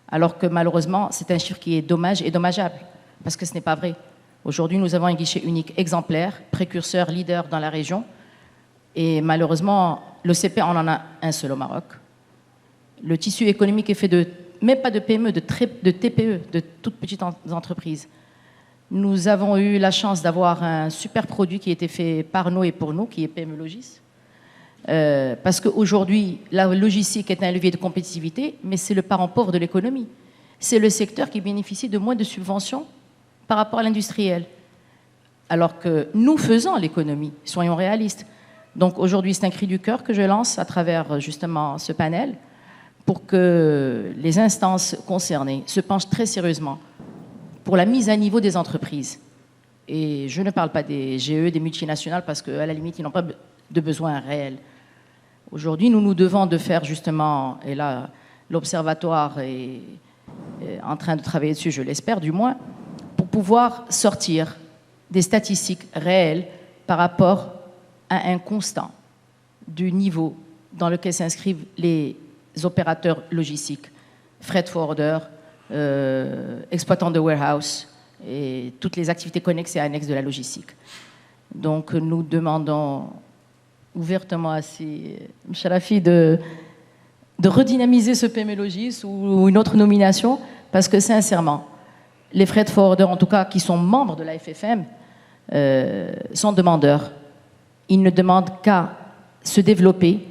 alors que malheureusement, c'est un chiffre qui est dommage et dommageable, parce que ce n'est pas vrai. Aujourd'hui, nous avons un guichet unique exemplaire, précurseur, leader dans la région, et malheureusement, l'OCP, on en a un seul au Maroc. Le tissu économique est fait de même pas de PME, de TPE, de toutes petites entreprises. Nous avons eu la chance d'avoir un super produit qui a été fait par nous et pour nous, qui est PME Logis. Parce qu'aujourd'hui, la logistique est un levier de compétitivité, mais c'est le parent pauvre de l'économie. C'est le secteur qui bénéficie de moins de subventions par rapport à l'industriel. Alors que nous faisons l'économie, soyons réalistes. Donc aujourd'hui, c'est un cri du cœur que je lance à travers justement ce panel, pour que les instances concernées se penchent très sérieusement pour la mise à niveau des entreprises. Et je ne parle pas des GE, des multinationales, parce qu'à la limite, ils n'ont pas de besoin réel. Aujourd'hui, nous nous devons de faire justement, et là, l'Observatoire est en train de travailler dessus, je l'espère du moins, pour pouvoir sortir des statistiques réelles par rapport à un constant du niveau dans lequel s'inscrivent les opérateurs logistiques, freight forwarder, exploitants de warehouse et toutes les activités connexes et annexes de la logistique. Donc nous demandons ouvertement à Msharafi de redynamiser ce PME Logis ou une autre nomination, parce que sincèrement, les freight forwarders, en tout cas qui sont membres de la FFM, sont demandeurs. Ils ne demandent qu'à se développer.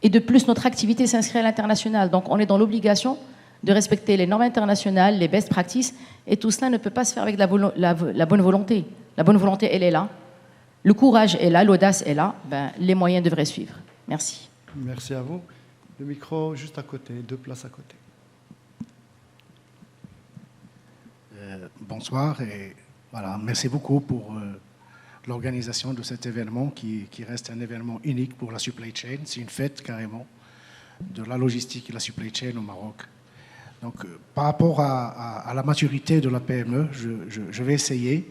Et de plus, notre activité s'inscrit à l'international. Donc, on est dans l'obligation de respecter les normes internationales, les best practices. Et tout cela ne peut pas se faire avec la bonne volonté. La bonne volonté, elle est là. Le courage est là, l'audace est là. Les moyens devraient suivre. Merci.
Merci à vous. Le micro juste à côté, 2 places à côté.
Bonsoir et voilà, merci beaucoup pour l'organisation de cet événement qui reste un événement unique pour la supply chain. C'est une fête carrément de la logistique et la supply chain au Maroc. Donc, par rapport à la maturité de la PME, je vais essayer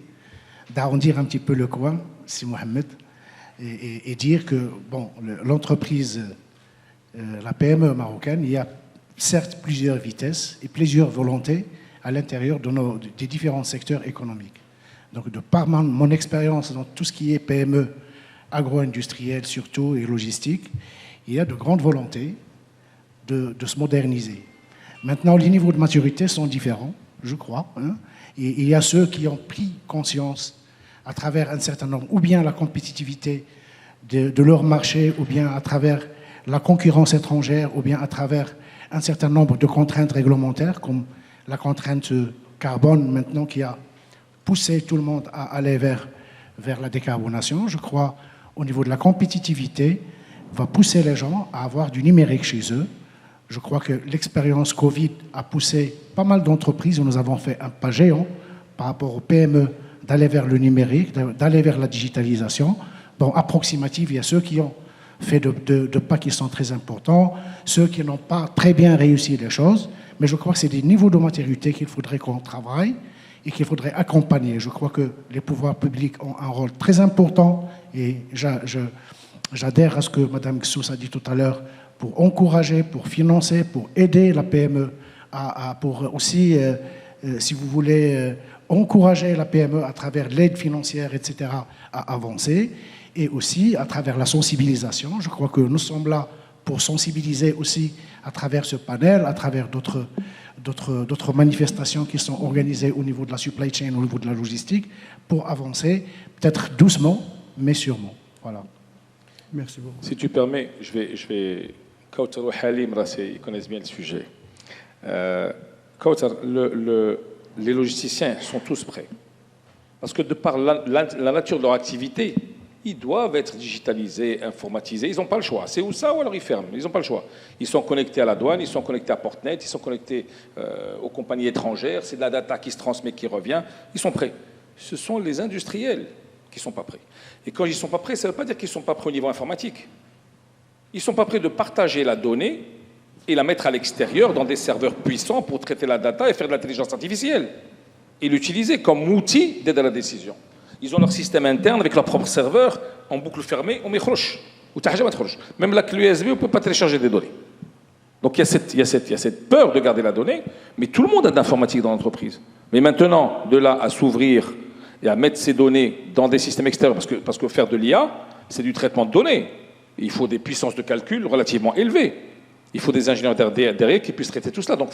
d'arrondir un petit peu le coin, si Mohamed, et dire que bon, l'entreprise, la PME marocaine, il y a certes plusieurs vitesses et plusieurs volontés à l'intérieur des différents secteurs économiques. Donc, de par mon expérience dans tout ce qui est PME, agro-industriel surtout et logistique, il y a de grandes volontés de se moderniser. Maintenant, les niveaux de maturité sont différents, je crois. Et il y a ceux qui ont pris conscience à travers un certain nombre, ou bien la compétitivité de leur marché, ou bien à travers la concurrence étrangère, ou bien à travers un certain nombre de contraintes réglementaires, comme la contrainte carbone maintenant qui a poussé tout le monde à aller vers la décarbonation. Je crois, au niveau de la compétitivité, va pousser les gens à avoir du numérique chez eux. Je crois que l'expérience Covid a poussé pas mal d'entreprises, où nous avons fait un pas géant par rapport aux PME, d'aller vers le numérique, d'aller vers la digitalisation. Bon, approximative, il y a ceux qui ont fait de pas qui sont très importants, ceux qui n'ont pas très bien réussi les choses, mais je crois que c'est des niveaux de maturité qu'il faudrait qu'on travaille et qu'il faudrait accompagner. Je crois que les pouvoirs publics ont un rôle très important, et j'adhère à ce que Mme Gsous a dit tout à l'heure, pour encourager, pour financer, pour aider la PME, pour aussi, si vous voulez, encourager la PME à travers l'aide financière, etc., à avancer, et aussi à travers la sensibilisation. Je crois que nous sommes là pour sensibiliser aussi à travers ce panel, à travers d'autres manifestations qui sont organisées au niveau de la supply chain, au niveau de la logistique, pour avancer, peut-être doucement, mais sûrement. Voilà.
Merci beaucoup.
Si tu permets, je vais Kautar ou Halim, ils connaissent bien le sujet. Kautar, les logisticiens sont tous prêts. Parce que de par la nature de leur activité, ils doivent être digitalisés, informatisés. Ils n'ont pas le choix. C'est ou ça, ou alors ils ferment. Ils n'ont pas le choix. Ils sont connectés à la douane, ils sont connectés à Portnet, ils sont connectés aux compagnies étrangères. C'est de la data qui se transmet, qui revient. Ils sont prêts. Ce sont les industriels qui ne sont pas prêts. Et quand ils ne sont pas prêts, ça ne veut pas dire qu'ils ne sont pas prêts au niveau informatique. Ils ne sont pas prêts de partager la donnée et la mettre à l'extérieur dans des serveurs puissants pour traiter la data et faire de l'intelligence artificielle et l'utiliser comme outil d'aide à la décision. Ils ont leur système interne avec leur propre serveur en boucle fermée, on met khrouch, ou khrouch. Même la clé USB, on ne peut pas télécharger des données. Donc il y a cette peur de garder la donnée, mais tout le monde a de l'informatique dans l'entreprise. Mais maintenant, de là à s'ouvrir et à mettre ces données dans des systèmes extérieurs, parce que faire de l'IA, c'est du traitement de données. Il faut des puissances de calcul relativement élevées. Il faut des ingénieurs derrière qui puissent traiter tout cela. Donc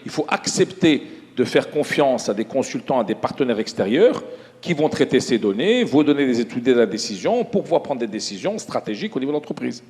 il faut accepter de faire confiance à des consultants, à des partenaires extérieurs qui vont traiter ces données, vous donner des études de la décision pour pouvoir prendre des décisions stratégiques au niveau de l'entreprise.